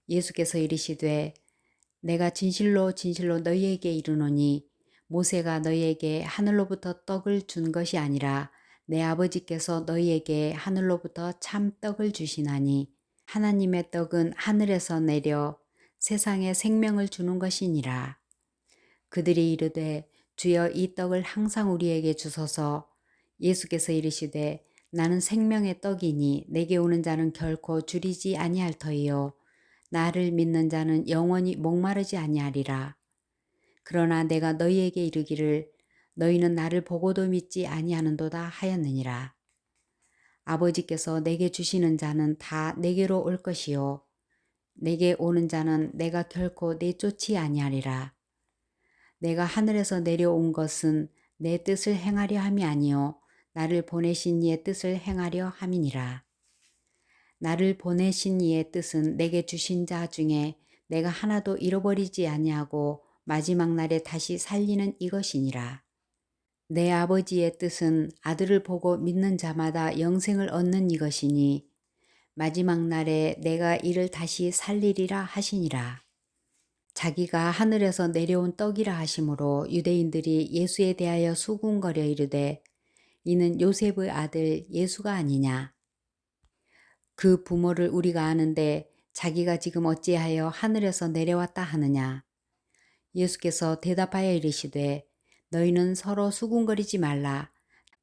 예수께서 이르시되 내가 진실로 진실로 너희에게 이르노니 모세가 너희에게 하늘로부터 떡을 준 것이 아니라 내 아버지께서 너희에게 하늘로부터 참 떡을 주시나니 하나님의 떡은 하늘에서 내려 세상에 생명을 주는 것이니라. 그들이 이르되 주여 이 떡을 항상 우리에게 주소서. 예수께서 이르시되 나는 생명의 떡이니 내게 오는 자는 결코 줄이지 아니할 터이요 나를 믿는 자는 영원히 목마르지 아니하리라. 그러나 내가 너희에게 이르기를 너희는 나를 보고도 믿지 아니하는도다 하였느니라. 아버지께서 내게 주시는 자는 다 내게로 올 것이요 내게 오는 자는 내가 결코 내쫓지 아니하리라. 내가 하늘에서 내려온 것은 내 뜻을 행하려 함이 아니요 나를 보내신 이의 뜻을 행하려 함이니라. 나를 보내신 이의 뜻은 내게 주신 자 중에 내가 하나도 잃어버리지 아니하고 마지막 날에 다시 살리는 이것이니라. 내 아버지의 뜻은 아들을 보고 믿는 자마다 영생을 얻는 이것이니 마지막 날에 내가 이를 다시 살리리라 하시니라. 자기가 하늘에서 내려온 떡이라 하심으로 유대인들이 예수에 대하여 수군거려 이르되 이는 요셉의 아들 예수가 아니냐. 그 부모를 우리가 아는데 자기가 지금 어찌하여 하늘에서 내려왔다 하느냐. 예수께서 대답하여 이르시되 너희는 서로 수군거리지 말라.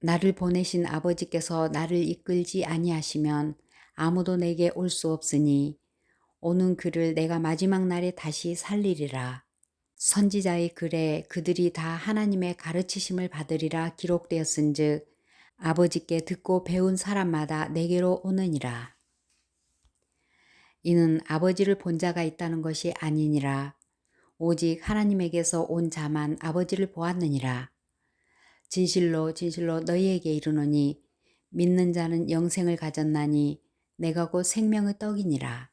나를 보내신 아버지께서 나를 이끌지 아니하시면 아무도 내게 올 수 없으니 오는 그를 내가 마지막 날에 다시 살리리라. 선지자의 글에 그들이 다 하나님의 가르치심을 받으리라 기록되었은즉 아버지께 듣고 배운 사람마다 내게로 오느니라. 이는 아버지를 본 자가 있다는 것이 아니니라. 오직 하나님에게서 온 자만 아버지를 보았느니라. 진실로 진실로 너희에게 이르노니 믿는 자는 영생을 가졌나니 내가 곧 생명의 떡이니라.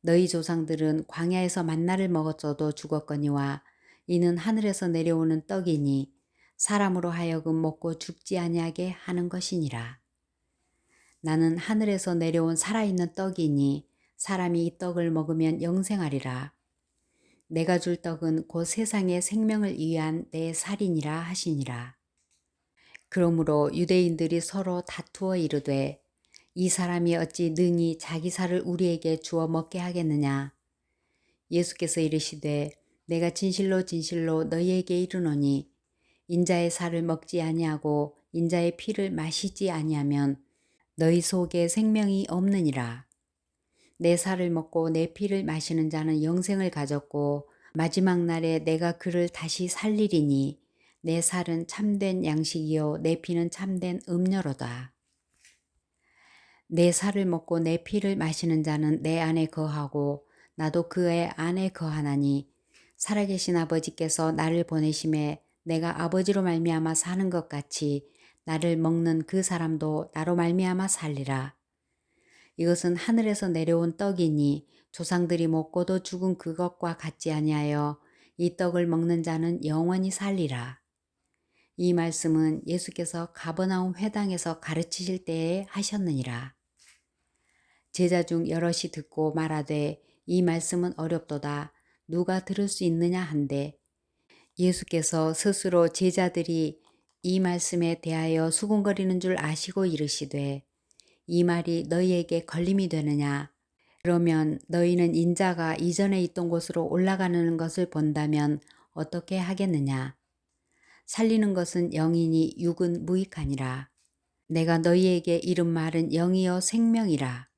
너희 조상들은 광야에서 만나를 먹었어도 죽었거니와 이는 하늘에서 내려오는 떡이니 사람으로 하여금 먹고 죽지 아니하게 하는 것이니라. 나는 하늘에서 내려온 살아있는 떡이니 사람이 이 떡을 먹으면 영생하리라. 내가 줄 떡은 곧 세상의 생명을 위한 내 살이니라 하시니라. 그러므로 유대인들이 서로 다투어 이르되 이 사람이 어찌 능히 자기 살을 우리에게 주어 먹게 하겠느냐. 예수께서 이르시되 내가 진실로 진실로 너희에게 이르노니 인자의 살을 먹지 아니하고 인자의 피를 마시지 아니하면 너희 속에 생명이 없느니라. 내 살을 먹고 내 피를 마시는 자는 영생을 가졌고 마지막 날에 내가 그를 다시 살리리니 내 살은 참된 양식이요 내 피는 참된 음료로다. 내 살을 먹고 내 피를 마시는 자는 내 안에 거하고 나도 그의 안에 거하나니 살아계신 아버지께서 나를 보내심에 내가 아버지로 말미암아 사는 것 같이 나를 먹는 그 사람도 나로 말미암아 살리라. 이것은 하늘에서 내려온 떡이니 조상들이 먹고도 죽은 그것과 같지 아니하여 이 떡을 먹는 자는 영원히 살리라. 이 말씀은 예수께서 가버나움 회당에서 가르치실 때에 하셨느니라. 제자 중 여럿이 듣고 말하되 이 말씀은 어렵도다. 누가 들을 수 있느냐 한데 예수께서 스스로 제자들이 이 말씀에 대하여 수군거리는 줄 아시고 이르시되 이 말이 너희에게 걸림이 되느냐. 그러면 너희는 인자가 이전에 있던 곳으로 올라가는 것을 본다면 어떻게 하겠느냐. 살리는 것은 영이니 육은 무익하니라. 내가 너희에게 이른 말은 영이요 생명이라.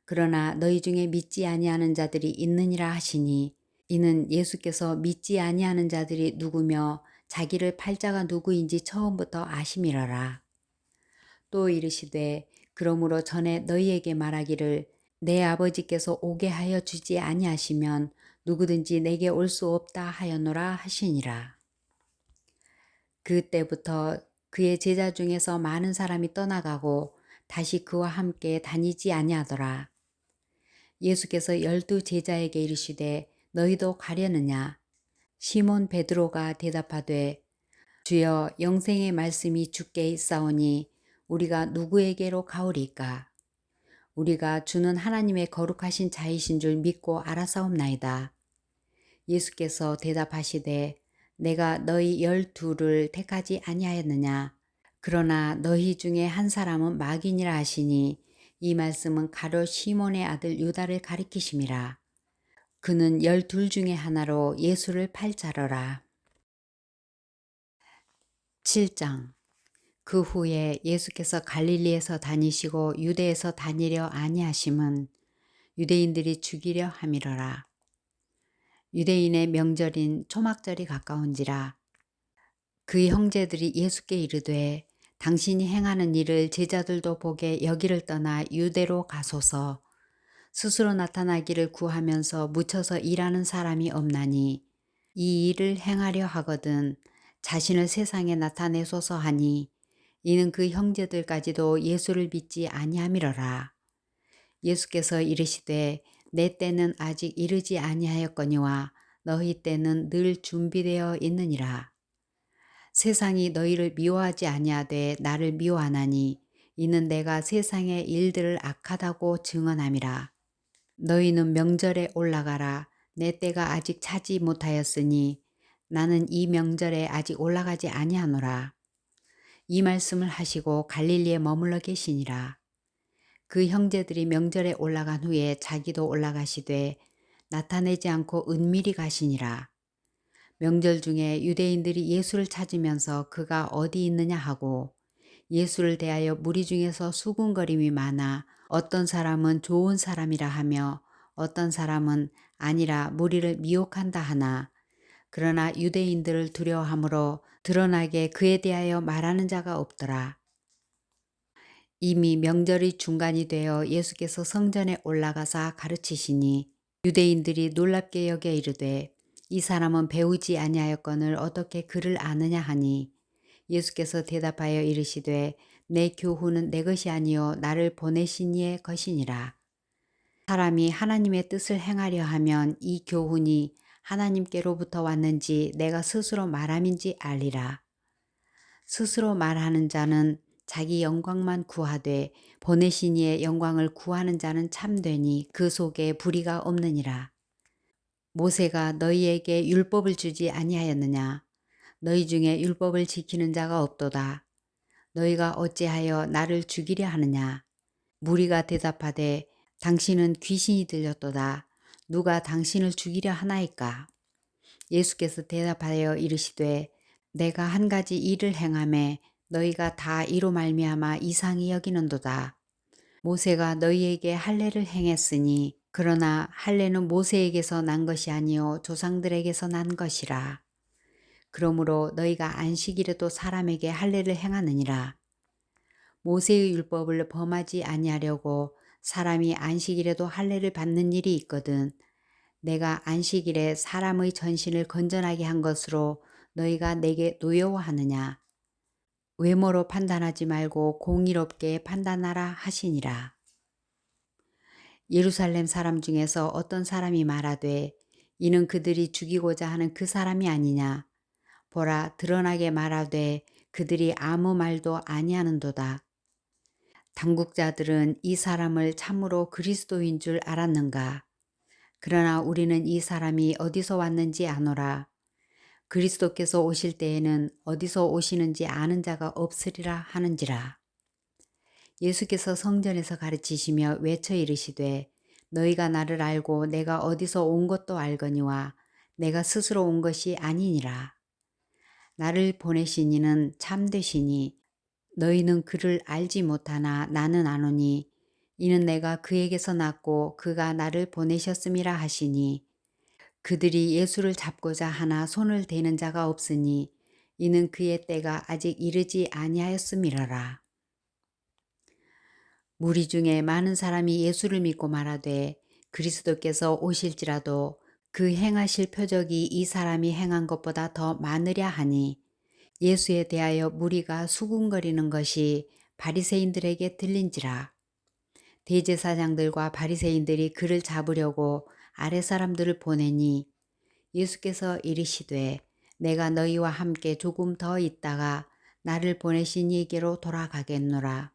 그러나 너희 중에 믿지 아니하는 자들이 있느니라 하시니 이는 예수께서 믿지 아니하는 자들이 누구며 자기를 팔 자가 누구인지 처음부터 아심이러라. 또 이르시되 그러므로 전에 너희에게 말하기를 내 아버지께서 오게 하여 주지 아니하시면 누구든지 내게 올 수 없다 하였노라 하시니라. 그때부터 그의 제자 중에서 많은 사람이 떠나가고 다시 그와 함께 다니지 아니하더라. 예수께서 12 제자에게 이르시되 너희도 가려느냐. 시몬 베드로가 대답하되 주여 영생의 말씀이 주께 있사오니 우리가 누구에게로 가오리까. 우리가 주는 하나님의 거룩하신 자이신 줄 믿고 알아사옵나이다. 예수께서 대답하시되 내가 너희 12를 택하지 아니하였느냐. 그러나 너희 중에 한 사람은 마귀니라 하시니 이 말씀은 가룟 시몬의 아들 유다를 가리키심이라. 그는 12 중에 하나로 예수를 팔 자러라. 7장. 그 후에 예수께서 갈릴리에서 다니시고 유대에서 다니려 아니하심은 유대인들이 죽이려 함이러라. 유대인의 명절인 초막절이 가까운지라. 그의 형제들이 예수께 이르되 당신이 행하는 일을 제자들도 보게 여기를 떠나 유대로 가소서. 스스로 나타나기를 구하면서 묻혀서 일하는 사람이 없나니 이 일을 행하려 하거든 자신을 세상에 나타내소서 하니 이는 그 형제들까지도 예수를 믿지 아니함이러라. 예수께서 이르시되 내 때는 아직 이르지 아니하였거니와 너희 때는 늘 준비되어 있느니라. 세상이 너희를 미워하지 아니하되 나를 미워하나니 이는 내가 세상의 일들을 악하다고 증언함이라. 너희는 명절에 올라가라. 내 때가 아직 차지 못하였으니 나는 이 명절에 아직 올라가지 아니하노라. 이 말씀을 하시고 갈릴리에 머물러 계시니라. 그 형제들이 명절에 올라간 후에 자기도 올라가시되 나타내지 않고 은밀히 가시니라. 명절 중에 유대인들이 예수를 찾으면서 그가 어디 있느냐 하고 예수를 대하여 무리 중에서 수군거림이 많아 어떤 사람은 좋은 사람이라 하며 어떤 사람은 아니라 무리를 미혹한다 하나 그러나 유대인들을 두려워하므로 드러나게 그에 대하여 말하는 자가 없더라. 이미 명절이 중간이 되어 예수께서 성전에 올라가사 가르치시니 유대인들이 놀랍게 여겨 이르되 이 사람은 배우지 아니하였거늘 어떻게 그를 아느냐 하니 예수께서 대답하여 이르시되 내 교훈은 내 것이 아니요 나를 보내신 이의 것이니라. 사람이 하나님의 뜻을 행하려 하면 이 교훈이 하나님께로부터 왔는지 내가 스스로 말함인지 알리라. 스스로 말하는 자는 자기 영광만 구하되 보내신 이의 영광을 구하는 자는 참되니 그 속에 불의가 없느니라. 모세가 너희에게 율법을 주지 아니하였느냐? 너희 중에 율법을 지키는 자가 없도다. 너희가 어찌하여 나를 죽이려 하느냐? 무리가 대답하되 당신은 귀신이 들렸도다. 누가 당신을 죽이려 하나이까? 예수께서 대답하여 이르시되 내가 한 가지 일을 행하매 너희가 다 이로 말미암아 이상히 여기는도다. 모세가 너희에게 할례를 행했으니 그러나 할례는 모세에게서 난 것이 아니요 조상들에게서 난 것이라. 그러므로 너희가 안식일에도 사람에게 할례를 행하느니라. 모세의 율법을 범하지 아니하려고 사람이 안식일에도 할례를 받는 일이 있거든 내가 안식일에 사람의 전신을 건전하게 한 것으로 너희가 내게 노여워하느냐. 외모로 판단하지 말고 공의롭게 판단하라 하시니라. 예루살렘 사람 중에서 어떤 사람이 말하되 이는 그들이 죽이고자 하는 그 사람이 아니냐. 보라 드러나게 말하되 그들이 아무 말도 아니하는도다. 당국자들은 이 사람을 참으로 그리스도인 줄 알았는가. 그러나 우리는 이 사람이 어디서 왔는지 아노라. 그리스도께서 오실 때에는 어디서 오시는지 아는 자가 없으리라 하는지라. 예수께서 성전에서 가르치시며 외쳐 이르시되 너희가 나를 알고 내가 어디서 온 것도 알거니와 내가 스스로 온 것이 아니니라. 나를 보내신 이는 참되시니 너희는 그를 알지 못하나 나는 아노니 이는 내가 그에게서 났고 그가 나를 보내셨음이라 하시니 그들이 예수를 잡고자 하나 손을 대는 자가 없으니 이는 그의 때가 아직 이르지 아니하였음이러라. 무리 중에 많은 사람이 예수를 믿고 말하되 그리스도께서 오실지라도 그 행하실 표적이 이 사람이 행한 것보다 더 많으랴 하니 예수에 대하여 무리가 수군거리는 것이 바리새인들에게 들린지라. 대제사장들과 바리새인들이 그를 잡으려고 아랫사람들을 보내니 예수께서 이르시되 내가 너희와 함께 조금 더 있다가 나를 보내신 이에게로 돌아가겠노라.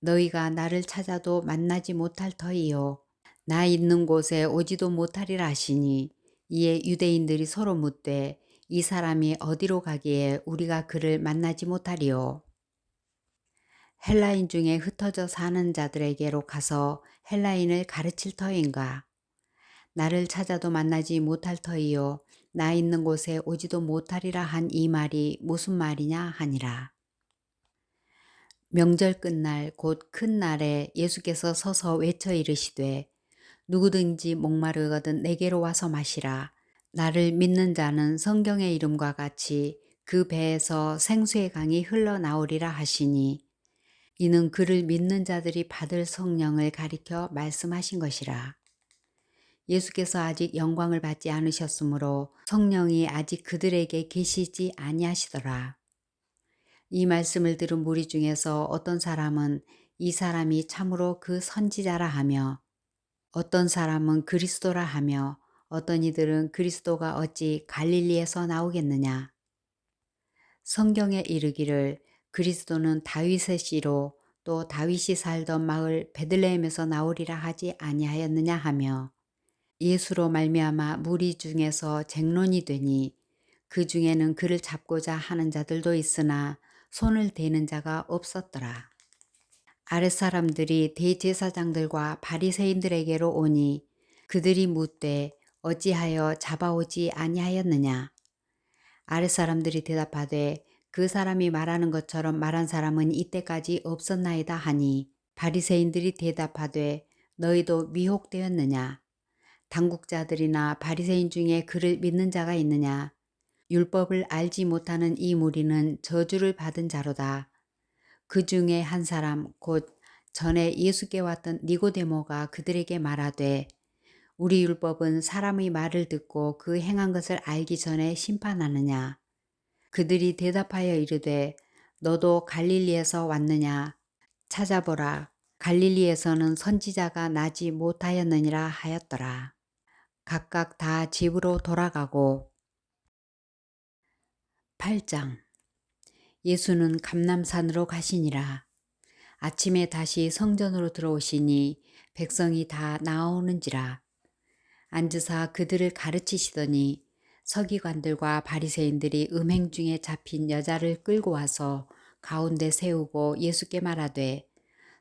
너희가 나를 찾아도 만나지 못할 터이요 나 있는 곳에 오지도 못하리라 하시니 이에 유대인들이 서로 묻되 이 사람이 어디로 가기에 우리가 그를 만나지 못하리요. 헬라인 중에 흩어져 사는 자들에게로 가서 헬라인을 가르칠 터인가. 나를 찾아도 만나지 못할 터이요 나 있는 곳에 오지도 못하리라 한 이 말이 무슨 말이냐 하니라. 명절 끝날 곧 큰 날에 예수께서 서서 외쳐 이르시되 누구든지 목마르거든 내게로 와서 마시라. 나를 믿는 자는 성경의 이름과 같이 그 배에서 생수의 강이 흘러나오리라 하시니 이는 그를 믿는 자들이 받을 성령을 가리켜 말씀하신 것이라. 예수께서 아직 영광을 받지 않으셨으므로 성령이 아직 그들에게 계시지 아니하시더라. 이 말씀을 들은 무리 중에서 어떤 사람은 이 사람이 참으로 그 선지자라 하며 어떤 사람은 그리스도라 하며 어떤 이들은 그리스도가 어찌 갈릴리에서 나오겠느냐. 성경에 이르기를 그리스도는 다윗의 씨로 또 다윗이 살던 마을 베들레헴에서 나오리라 하지 아니하였느냐 하며 예수로 말미암아 무리 중에서 쟁론이 되니 그 중에는 그를 잡고자 하는 자들도 있으나 손을 대는 자가 없었더라. 아랫사람들이 대제사장들과 바리새인들에게로 오니 그들이 묻되 어찌하여 잡아오지 아니하였느냐. 아랫사람들이 대답하되 그 사람이 말하는 것처럼 말한 사람은 이때까지 없었나이다 하니 바리새인들이 대답하되 너희도 미혹되었느냐. 당국자들이나 바리새인 중에 그를 믿는 자가 있느냐. 율법을 알지 못하는 이 무리는 저주를 받은 자로다. 그 중에 한 사람 곧 전에 예수께 왔던 니고데모가 그들에게 말하되 우리 율법은 사람의 말을 듣고 그 행한 것을 알기 전에 심판하느냐? 그들이 대답하여 이르되 너도 갈릴리에서 왔느냐? 찾아보라. 갈릴리에서는 선지자가 나지 못하였느니라 하였더라. 각각 다 집으로 돌아가고. 8장. 예수는 감람산으로 가시니라. 아침에 다시 성전으로 들어오시니 백성이 다 나아오는지라. 앉으사 그들을 가르치시더니 서기관들과 바리새인들이 음행 중에 잡힌 여자를 끌고 와서 가운데 세우고 예수께 말하되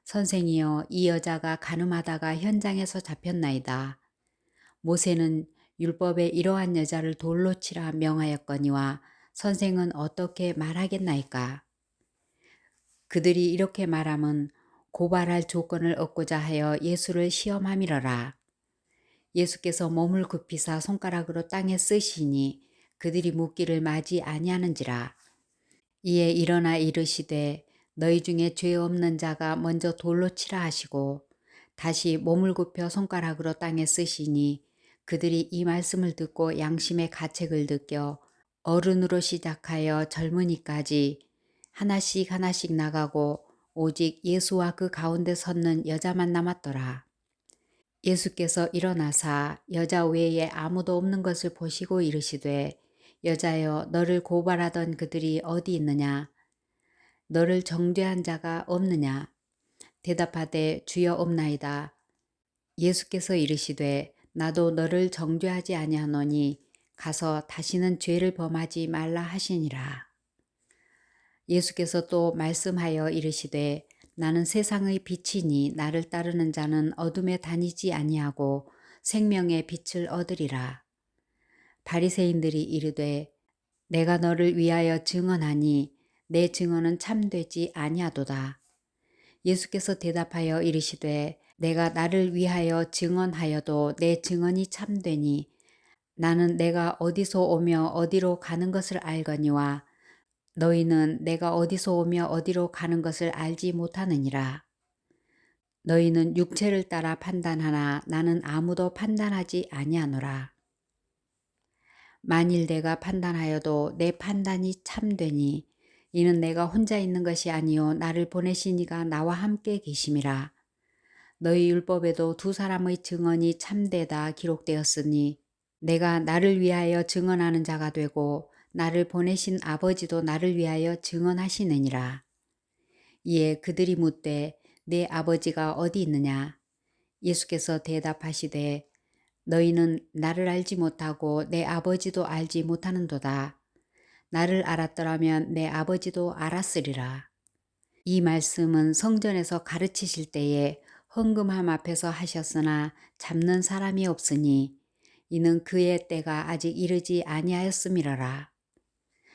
선생이여 이 여자가 간음하다가 현장에서 잡혔나이다. 모세는 율법에 이러한 여자를 돌로 치라 명하였거니와 선생은 어떻게 말하겠나이까? 그들이 이렇게 말함은 고발할 조건을 얻고자 하여 예수를 시험함이러라. 예수께서 몸을 굽히사 손가락으로 땅에 쓰시니 그들이 묻기를 마지 아니하는지라. 이에 일어나 이르시되 너희 중에 죄 없는 자가 먼저 돌로 치라 하시고 다시 몸을 굽혀 손가락으로 땅에 쓰시니 그들이 이 말씀을 듣고 양심의 가책을 느껴 어른으로 시작하여 젊은이까지 하나씩 하나씩 나가고 오직 예수와 그 가운데 섰는 여자만 남았더라. 예수께서 일어나사 여자 외에 아무도 없는 것을 보시고 이르시되 여자여 너를 고발하던 그들이 어디 있느냐? 너를 정죄한 자가 없느냐? 대답하되 주여 없나이다. 예수께서 이르시되 나도 너를 정죄하지 아니하노니 가서 다시는 죄를 범하지 말라 하시니라. 예수께서 또 말씀하여 이르시되 나는 세상의 빛이니 나를 따르는 자는 어둠에 다니지 아니하고 생명의 빛을 얻으리라. 바리새인들이 이르되 내가 너를 위하여 증언하니 내 증언은 참되지 아니하도다. 예수께서 대답하여 이르시되 내가 나를 위하여 증언하여도 내 증언이 참되니 나는 내가 어디서 오며 어디로 가는 것을 알거니와 너희는 내가 어디서 오며 어디로 가는 것을 알지 못하느니라. 너희는 육체를 따라 판단하나 나는 아무도 판단하지 아니하노라. 만일 내가 판단하여도 내 판단이 참되니 이는 내가 혼자 있는 것이 아니요 나를 보내신 이가 나와 함께 계심이라. 너희 율법에도 두 사람의 증언이 참되다 기록되었으니 내가 나를 위하여 증언하는 자가 되고 나를 보내신 아버지도 나를 위하여 증언하시느니라. 이에 그들이 묻되 내 아버지가 어디 있느냐? 예수께서 대답하시되 너희는 나를 알지 못하고 내 아버지도 알지 못하는도다. 나를 알았더라면 내 아버지도 알았으리라. 이 말씀은 성전에서 가르치실 때에 헌금함 앞에서 하셨으나 잡는 사람이 없으니 이는 그의 때가 아직 이르지 아니하였음이러라.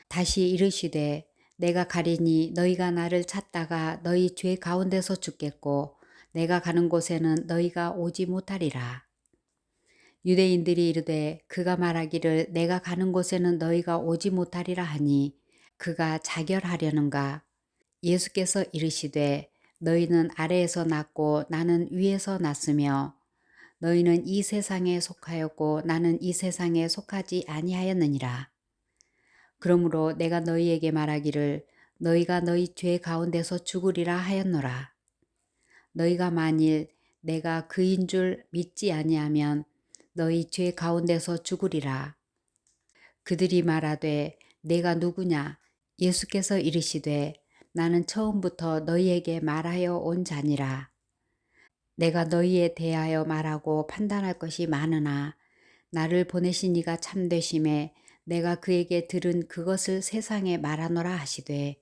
다시 이르시되 내가 가리니 너희가 나를 찾다가 너희 죄 가운데서 죽겠고 내가 가는 곳에는 너희가 오지 못하리라. 유대인들이 이르되 그가 말하기를 내가 가는 곳에는 너희가 오지 못하리라 하니 그가 자결하려는가? 예수께서 이르시되 너희는 아래에서 났고 나는 위에서 났으며 너희는 이 세상에 속하였고 나는 이 세상에 속하지 아니하였느니라. 그러므로 내가 너희에게 말하기를 너희가 너희 죄 가운데서 죽으리라 하였노라. 너희가 만일 내가 그인 줄 믿지 아니하면 너희 죄 가운데서 죽으리라. 그들이 말하되 내가 누구냐? 예수께서 이르시되 나는 처음부터 너희에게 말하여 온 자니라. 내가 너희에 대하여 말하고 판단할 것이 많으나 나를 보내신 이가 참되심에 내가 그에게 들은 그것을 세상에 말하노라 하시되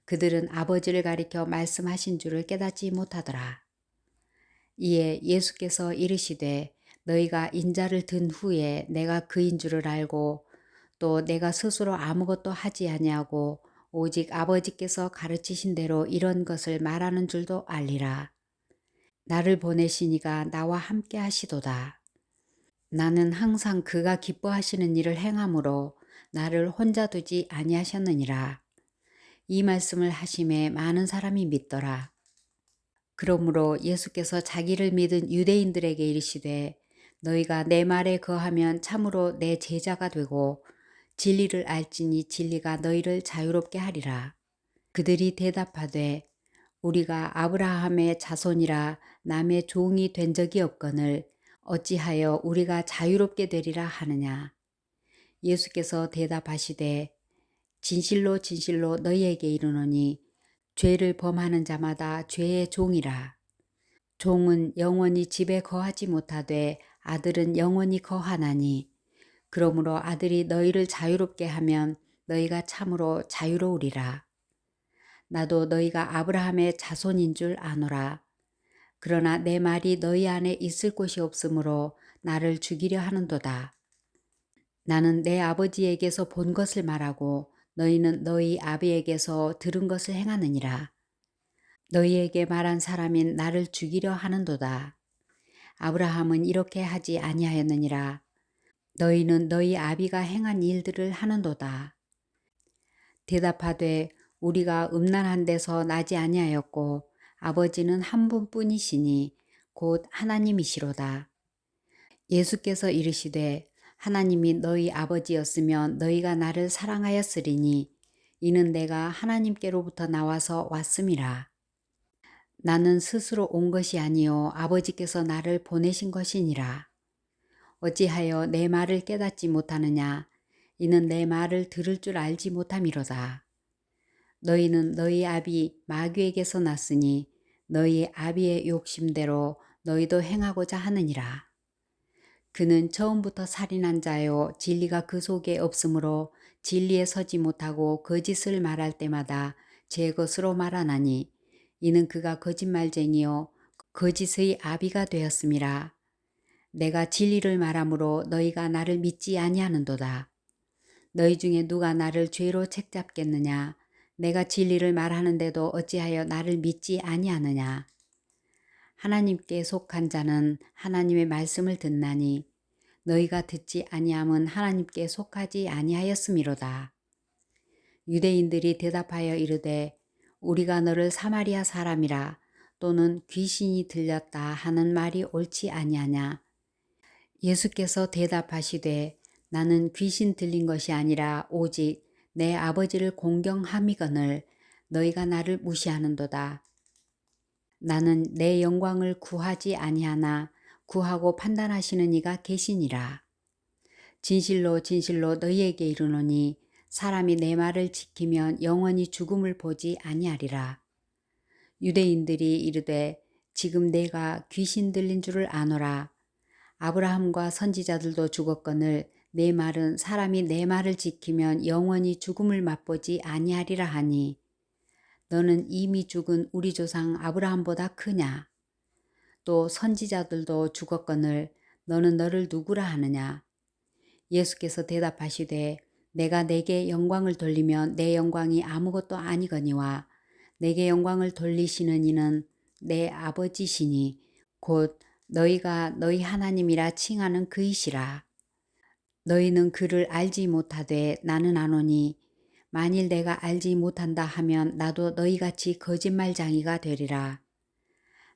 그들은 아버지를 가리켜 말씀하신 줄을 깨닫지 못하더라. 이에 예수께서 이르시되 너희가 인자를 든 후에 내가 그인 줄을 알고 또 내가 스스로 아무것도 하지 아니하고 오직 아버지께서 가르치신 대로 이런 것을 말하는 줄도 알리라. 나를 보내신 이가 나와 함께 하시도다. 나는 항상 그가 기뻐하시는 일을 행함으로 나를 혼자 두지 아니하셨느니라. 이 말씀을 하심에 많은 사람이 믿더라. 그러므로 예수께서 자기를 믿은 유대인들에게 이르시되 너희가 내 말에 거하면 참으로 내 제자가 되고 진리를 알지니 진리가 너희를 자유롭게 하리라. 그들이 대답하되 우리가 아브라함의 자손이라 남의 종이 된 적이 없거늘 어찌하여 우리가 자유롭게 되리라 하느냐. 예수께서 대답하시되 진실로 진실로 너희에게 이르노니 죄를 범하는 자마다 죄의 종이라. 종은 영원히 집에 거하지 못하되 아들은 영원히 거하나니 그러므로 아들이 너희를 자유롭게 하면 너희가 참으로 자유로우리라. 나도 너희가 아브라함의 자손인 줄 아노라. 그러나 내 말이 너희 안에 있을 곳이 없으므로 나를 죽이려 하는도다. 나는 내 아버지에게서 본 것을 말하고 너희는 너희 아비에게서 들은 것을 행하느니라. 너희에게 말한 사람인 나를 죽이려 하는도다. 아브라함은 이렇게 하지 아니하였느니라. 너희는 너희 아비가 행한 일들을 하는도다. 대답하되 우리가 음란한 데서 나지 아니하였고 아버지는 한 분뿐이시니 곧 하나님이시로다. 예수께서 이르시되 하나님이 너희 아버지였으면 너희가 나를 사랑하였으리니 이는 내가 하나님께로부터 나와서 왔음이라. 나는 스스로 온 것이 아니요 아버지께서 나를 보내신 것이니라. 어찌하여 내 말을 깨닫지 못하느냐. 이는 내 말을 들을 줄 알지 못함이로다. 너희는 너희 아비 마귀에게서 났으니 너희 아비의 욕심대로 너희도 행하고자 하느니라. 그는 처음부터 살인한 자요 진리가 그 속에 없으므로 진리에 서지 못하고 거짓을 말할 때마다 제 것으로 말하나니 이는 그가 거짓말쟁이요 거짓의 아비가 되었음이라. 내가 진리를 말하므로 너희가 나를 믿지 아니하는도다. 너희 중에 누가 나를 죄로 책잡겠느냐. 내가 진리를 말하는데도 어찌하여 나를 믿지 아니하느냐. 하나님께 속한 자는 하나님의 말씀을 듣나니 너희가 듣지 아니함은 하나님께 속하지 아니하였음이로다. 유대인들이 대답하여 이르되 우리가 너를 사마리아 사람이라 또는 귀신이 들렸다 하는 말이 옳지 아니하냐. 예수께서 대답하시되 나는 귀신 들린 것이 아니라 오직 내 아버지를 공경함이거늘 너희가 나를 무시하는도다. 나는 내 영광을 구하지 아니하나 구하고 판단하시는 이가 계시니라. 진실로 진실로 너희에게 이르노니 사람이 내 말을 지키면 영원히 죽음을 보지 아니하리라. 유대인들이 이르되 지금 내가 귀신 들린 줄을 아노라. 아브라함과 선지자들도 죽었거늘 내 말은 사람이 내 말을 지키면 영원히 죽음을 맛보지 아니하리라 하니 너는 이미 죽은 우리 조상 아브라함보다 크냐? 또 선지자들도 죽었거늘 너는 너를 누구라 하느냐? 예수께서 대답하시되 내가 내게 영광을 돌리면 내 영광이 아무것도 아니거니와 내게 영광을 돌리시는 이는 내 아버지시니 곧 너희가 너희 하나님이라 칭하는 그이시라. 너희는 그를 알지 못하되 나는 아노니 만일 내가 알지 못한다 하면 나도 너희같이 거짓말쟁이가 되리라.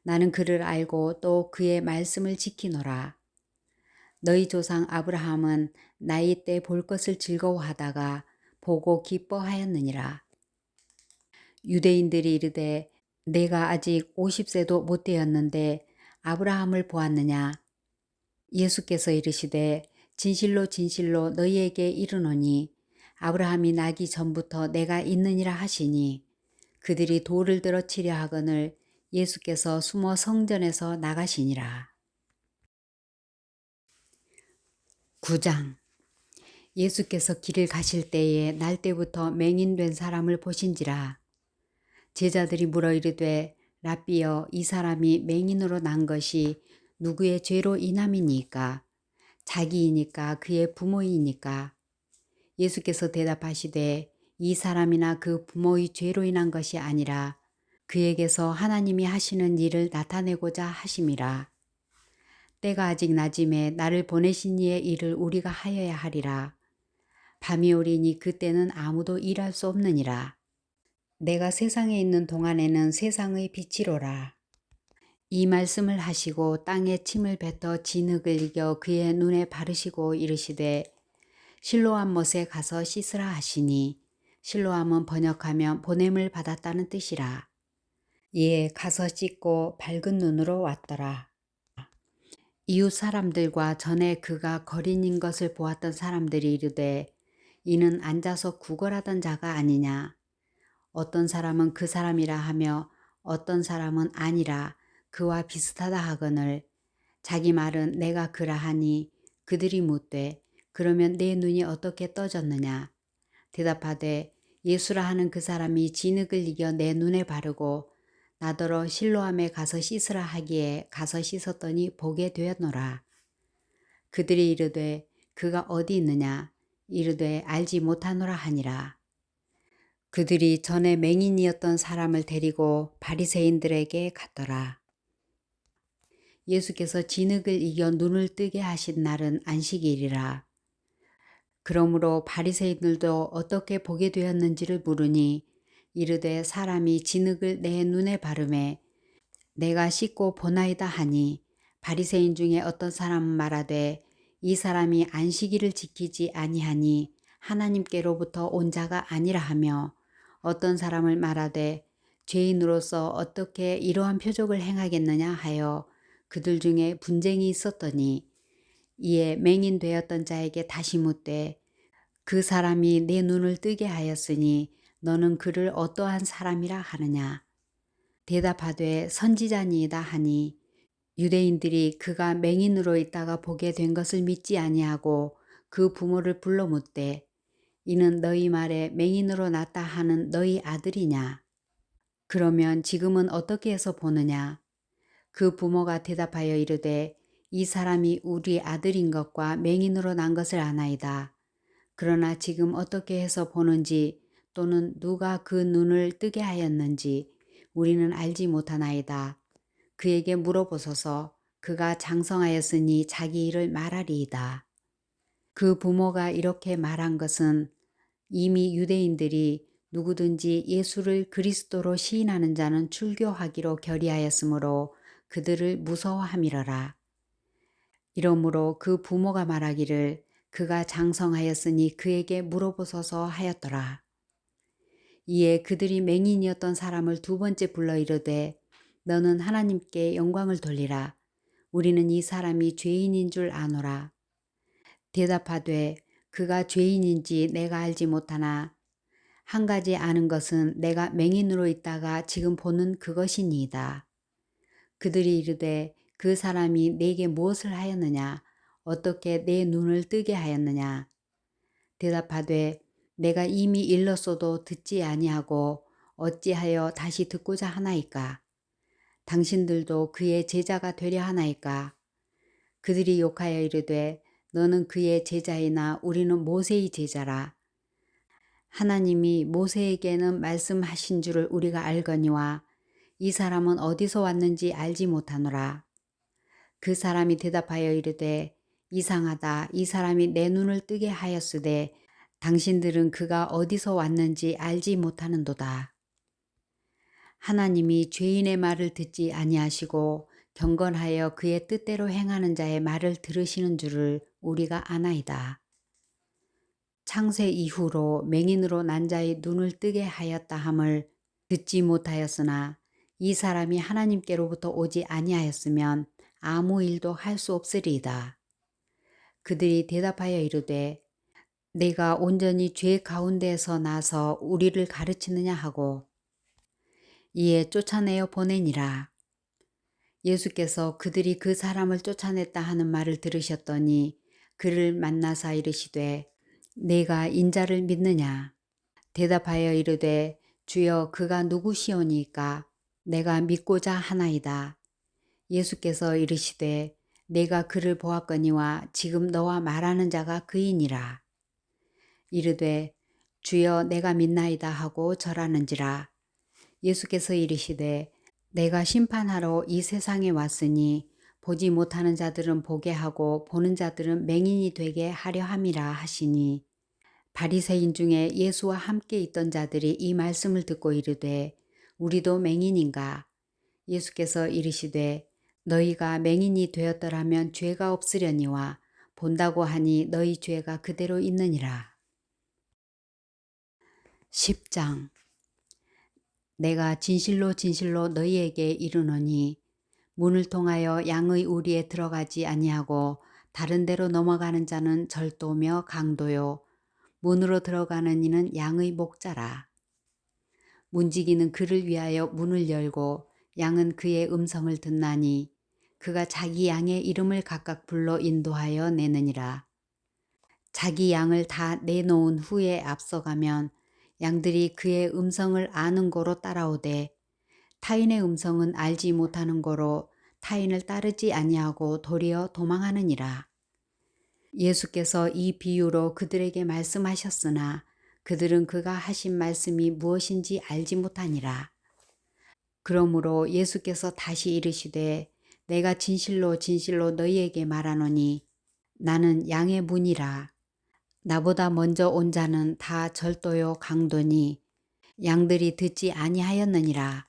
나는 그를 알고 또 그의 말씀을 지키노라. 너희 조상 아브라함은 나이 때 볼 것을 즐거워하다가 보고 기뻐하였느니라. 유대인들이 이르되 내가 아직 50세도 못 되었는데 아브라함을 보았느냐. 예수께서 이르시되 진실로 진실로 너희에게 이르노니 아브라함이 나기 전부터 내가 있느니라 하시니 그들이 돌을 들어 치려 하거늘 예수께서 숨어 성전에서 나가시니라. 9장. 예수께서 길을 가실 때에 날 때부터 맹인된 사람을 보신지라. 제자들이 물어 이르되 랍비여 이 사람이 맹인으로 난 것이 누구의 죄로 인함이니까? 자기이니까 그의 부모이니까? 예수께서 대답하시되 이 사람이나 그 부모의 죄로 인한 것이 아니라 그에게서 하나님이 하시는 일을 나타내고자 하심이라. 때가 아직 낮음에 나를 보내신 이의 일을 우리가 하여야 하리라. 밤이 오리니 그때는 아무도 일할 수 없느니라. 내가 세상에 있는 동안에는 세상의 빛이로라. 이 말씀을 하시고 땅에 침을 뱉어 진흙을 이겨 그의 눈에 바르시고 이르시되 실로암 못에 가서 씻으라 하시니 실로암은 번역하면 보냄을 받았다는 뜻이라. 이에 가서 씻고 밝은 눈으로 왔더라. 이웃 사람들과 전에 그가 거린인 것을 보았던 사람들이 이르되 이는 앉아서 구걸하던 자가 아니냐. 어떤 사람은 그 사람이라 하며 어떤 사람은 아니라 그와 비슷하다 하거늘 자기 말은 내가 그라 하니 그들이 묻되 그러면 내 눈이 어떻게 떠졌느냐. 대답하되 예수라 하는 그 사람이 진흙을 이겨 내 눈에 바르고 나더러 실로암에 가서 씻으라 하기에 가서 씻었더니 보게 되었노라. 그들이 이르되 그가 어디 있느냐. 이르되 알지 못하노라 하니라. 그들이 전에 맹인이었던 사람을 데리고 바리새인들에게 갔더라. 예수께서 진흙을 이겨 눈을 뜨게 하신 날은 안식일이라. 그러므로 바리새인들도 어떻게 보게 되었는지를 물으니 이르되 사람이 진흙을 내 눈에 바르매 내가 씻고 보나이다 하니 바리새인 중에 어떤 사람은 말하되 이 사람이 안식일을 지키지 아니하니 하나님께로부터 온 자가 아니라 하며 어떤 사람을 말하되 죄인으로서 어떻게 이러한 표적을 행하겠느냐 하여 그들 중에 분쟁이 있었더니 이에 맹인 되었던 자에게 다시 묻되 그 사람이 내 눈을 뜨게 하였으니 너는 그를 어떠한 사람이라 하느냐. 대답하되 선지자니이다 하니 유대인들이 그가 맹인으로 있다가 보게 된 것을 믿지 아니하고 그 부모를 불러 묻되 이는 너희 말에 맹인으로 났다 하는 너희 아들이냐. 그러면 지금은 어떻게 해서 보느냐. 그 부모가 대답하여 이르되 이 사람이 우리 아들인 것과 맹인으로 난 것을 아나이다. 그러나 지금 어떻게 해서 보는지 또는 누가 그 눈을 뜨게 하였는지 우리는 알지 못하나이다. 그에게 물어보소서. 그가 장성하였으니 자기 일을 말하리이다. 그 부모가 이렇게 말한 것은 이미 유대인들이 누구든지 예수를 그리스도로 시인하는 자는 출교하기로 결의하였으므로 그들을 무서워함이러라. 이러므로 그 부모가 말하기를 그가 장성하였으니 그에게 물어보소서 하였더라. 이에 그들이 맹인이었던 사람을 두 번째 불러 이르되 너는 하나님께 영광을 돌리라. 우리는 이 사람이 죄인인 줄 아노라. 대답하되 그가 죄인인지 내가 알지 못하나 한 가지 아는 것은 내가 맹인으로 있다가 지금 보는 그것이니이다. 그들이 이르되 그 사람이 내게 무엇을 하였느냐. 어떻게 내 눈을 뜨게 하였느냐. 대답하되 내가 이미 일렀어도 듣지 아니하고 어찌하여 다시 듣고자 하나이까. 당신들도 그의 제자가 되려 하나이까. 그들이 욕하여 이르되 너는 그의 제자이나 우리는 모세의 제자라. 하나님이 모세에게는 말씀하신 줄을 우리가 알거니와 이 사람은 어디서 왔는지 알지 못하노라. 그 사람이 대답하여 이르되 이상하다. 이 사람이 내 눈을 뜨게 하였으되 당신들은 그가 어디서 왔는지 알지 못하는도다. 하나님이 죄인의 말을 듣지 아니하시고 경건하여 그의 뜻대로 행하는 자의 말을 들으시는 줄을 우리가 아나이다. 창세 이후로 맹인으로 난 자의 눈을 뜨게 하였다 함을 듣지 못하였으나 이 사람이 하나님께로부터 오지 아니하였으면 아무 일도 할 수 없으리이다. 그들이 대답하여 이르되 내가 온전히 죄 가운데에서 나서 우리를 가르치느냐 하고 이에 쫓아내어 보내니라. 예수께서 그들이 그 사람을 쫓아냈다 하는 말을 들으셨더니 그를 만나사 이르시되 내가 인자를 믿느냐. 대답하여 이르되 주여 그가 누구시오니까 내가 믿고자 하나이다. 예수께서 이르시되 내가 그를 보았거니와 지금 너와 말하는 자가 그이니라. 이르되 주여 내가 믿나이다 하고 절하는지라. 예수께서 이르시되 내가 심판하러 이 세상에 왔으니 보지 못하는 자들은 보게 하고 보는 자들은 맹인이 되게 하려 함이라 하시니 바리새인 중에 예수와 함께 있던 자들이 이 말씀을 듣고 이르되 우리도 맹인인가. 예수께서 이르시되 너희가 맹인이 되었더라면 죄가 없으려니와 본다고 하니 너희 죄가 그대로 있느니라. 10장. 내가 진실로 진실로 너희에게 이르노니 문을 통하여 양의 우리에 들어가지 아니하고 다른 데로 넘어가는 자는 절도며 강도요 문으로 들어가는 이는 양의 목자라. 문지기는 그를 위하여 문을 열고 양은 그의 음성을 듣나니 그가 자기 양의 이름을 각각 불러 인도하여 내느니라. 자기 양을 다 내놓은 후에 앞서가면 양들이 그의 음성을 아는 고로 따라오되 타인의 음성은 알지 못하는 고로 타인을 따르지 아니하고 도리어 도망하느니라. 예수께서 이 비유로 그들에게 말씀하셨으나 그들은 그가 하신 말씀이 무엇인지 알지 못하니라. 그러므로 예수께서 다시 이르시되 내가 진실로 진실로 너희에게 말하노니 나는 양의 문이라. 나보다 먼저 온 자는 다 절도요 강도니 양들이 듣지 아니하였느니라.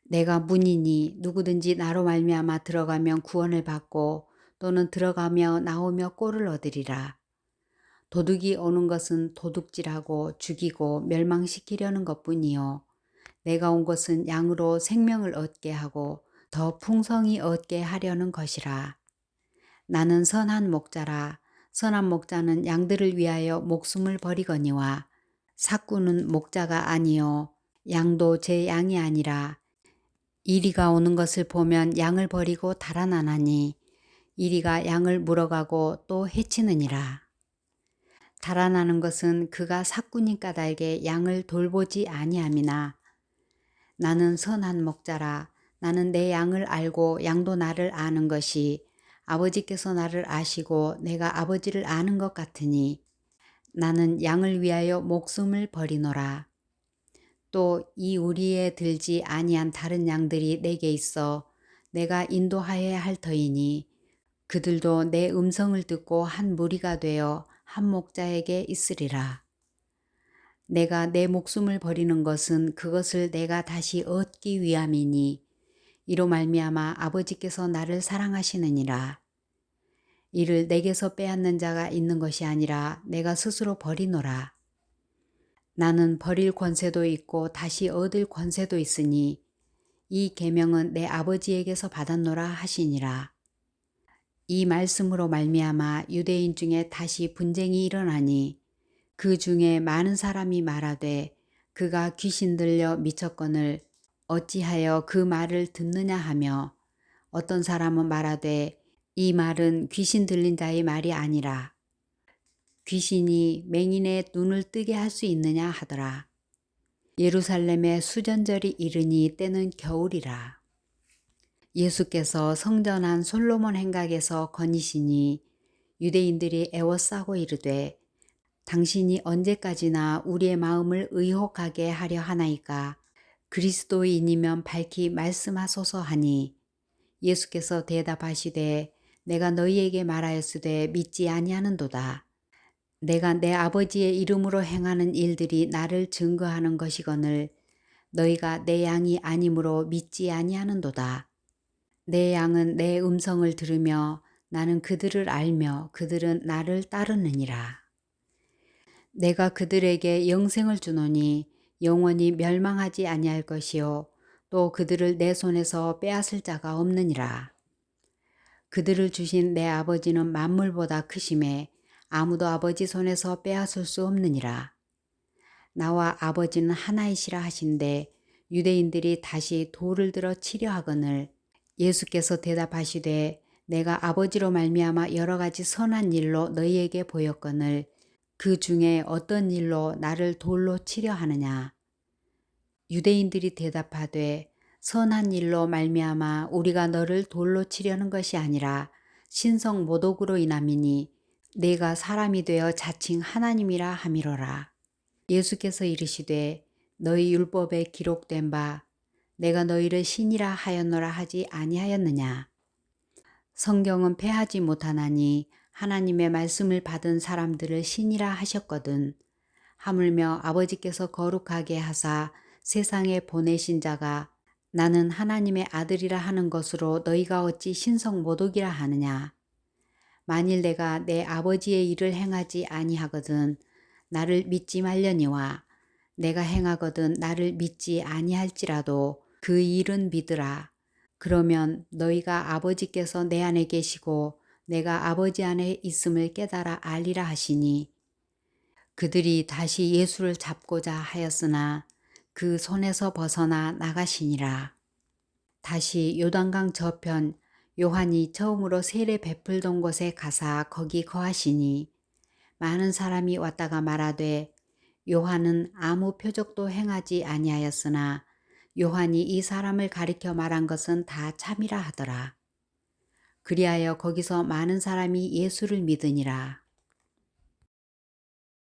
내가 문이니 누구든지 나로 말미암아 들어가면 구원을 받고 또는 들어가며 나오며 꼴을 얻으리라. 도둑이 오는 것은 도둑질하고 죽이고 멸망시키려는 것뿐이요 내가 온 것은 양으로 생명을 얻게 하고 더 풍성히 얻게 하려는 것이라. 나는 선한 목자라. 선한 목자는 양들을 위하여 목숨을 버리거니와 삭구는 목자가 아니요 양도 제 양이 아니라 이리가 오는 것을 보면 양을 버리고 달아나나니 이리가 양을 물어가고 또 해치느니라. 달아나는 것은 그가 삭구니 까닭에 양을 돌보지 아니함이나 나는 선한 목자라. 나는 내 양을 알고 양도 나를 아는 것이 아버지께서 나를 아시고 내가 아버지를 아는 것 같으니 나는 양을 위하여 목숨을 버리노라. 또 이 우리에 들지 아니한 다른 양들이 내게 있어 내가 인도하여야 할 터이니 그들도 내 음성을 듣고 한 무리가 되어 한 목자에게 있으리라. 내가 내 목숨을 버리는 것은 그것을 내가 다시 얻기 위함이니 이로 말미암아 아버지께서 나를 사랑하시느니라. 이를 내게서 빼앗는 자가 있는 것이 아니라 내가 스스로 버리노라. 나는 버릴 권세도 있고 다시 얻을 권세도 있으니 이 계명은 내 아버지에게서 받았노라 하시니라. 이 말씀으로 말미암아 유대인 중에 다시 분쟁이 일어나니 그 중에 많은 사람이 말하되 그가 귀신 들려 미쳤거늘 어찌하여 그 말을 듣느냐 하며 어떤 사람은 말하되 이 말은 귀신 들린 자의 말이 아니라 귀신이 맹인의 눈을 뜨게 할 수 있느냐 하더라. 예루살렘에 수전절이 이르니 때는 겨울이라. 예수께서 성전한 솔로몬 행각에서 거니시니 유대인들이 애워싸고 이르되 당신이 언제까지나 우리의 마음을 의혹하게 하려 하나이까 그리스도인이면 밝히 말씀하소서 하니 예수께서 대답하시되 내가 너희에게 말하였으되 믿지 아니하는도다. 내가 내 아버지의 이름으로 행하는 일들이 나를 증거하는 것이거늘 너희가 내 양이 아니므로 믿지 아니하는도다. 내 양은 내 음성을 들으며 나는 그들을 알며 그들은 나를 따르느니라. 내가 그들에게 영생을 주노니 영원히 멸망하지 아니할 것이요 또 그들을 내 손에서 빼앗을 자가 없느니라. 그들을 주신 내 아버지는 만물보다 크심에 아무도 아버지 손에서 빼앗을 수 없느니라. 나와 아버지는 하나이시라 하신대 유대인들이 다시 돌을 들어 치려 하거늘 예수께서 대답하시되 내가 아버지로 말미암아 여러 가지 선한 일로 너희에게 보였거늘 그 중에 어떤 일로 나를 돌로 치려 하느냐. 유대인들이 대답하되 선한 일로 말미암아 우리가 너를 돌로 치려는 것이 아니라 신성 모독으로 인함이니 내가 사람이 되어 자칭 하나님이라 함이로라. 예수께서 이르시되 너희 율법에 기록된 바 내가 너희를 신이라 하였노라 하지 아니하였느냐. 성경은 패하지 못하나니 하나님의 말씀을 받은 사람들을 신이라 하셨거든. 하물며 아버지께서 거룩하게 하사 세상에 보내신 자가 나는 하나님의 아들이라 하는 것으로 너희가 어찌 신성 모독이라 하느냐. 만일 내가 내 아버지의 일을 행하지 아니하거든 나를 믿지 말려니와 내가 행하거든 나를 믿지 아니할지라도 그 일은 믿으라. 그러면 너희가 아버지께서 내 안에 계시고 내가 아버지 안에 있음을 깨달아 알리라 하시니 그들이 다시 예수를 잡고자 하였으나 그 손에서 벗어나 나가시니라. 다시 요단강 저편 요한이 처음으로 세례 베풀던 곳에 가사 거기 거하시니 많은 사람이 왔다가 말하되 요한은 아무 표적도 행하지 아니하였으나 요한이 이 사람을 가리켜 말한 것은 다 참이라 하더라. 그리하여 거기서 많은 사람이 예수를 믿으니라.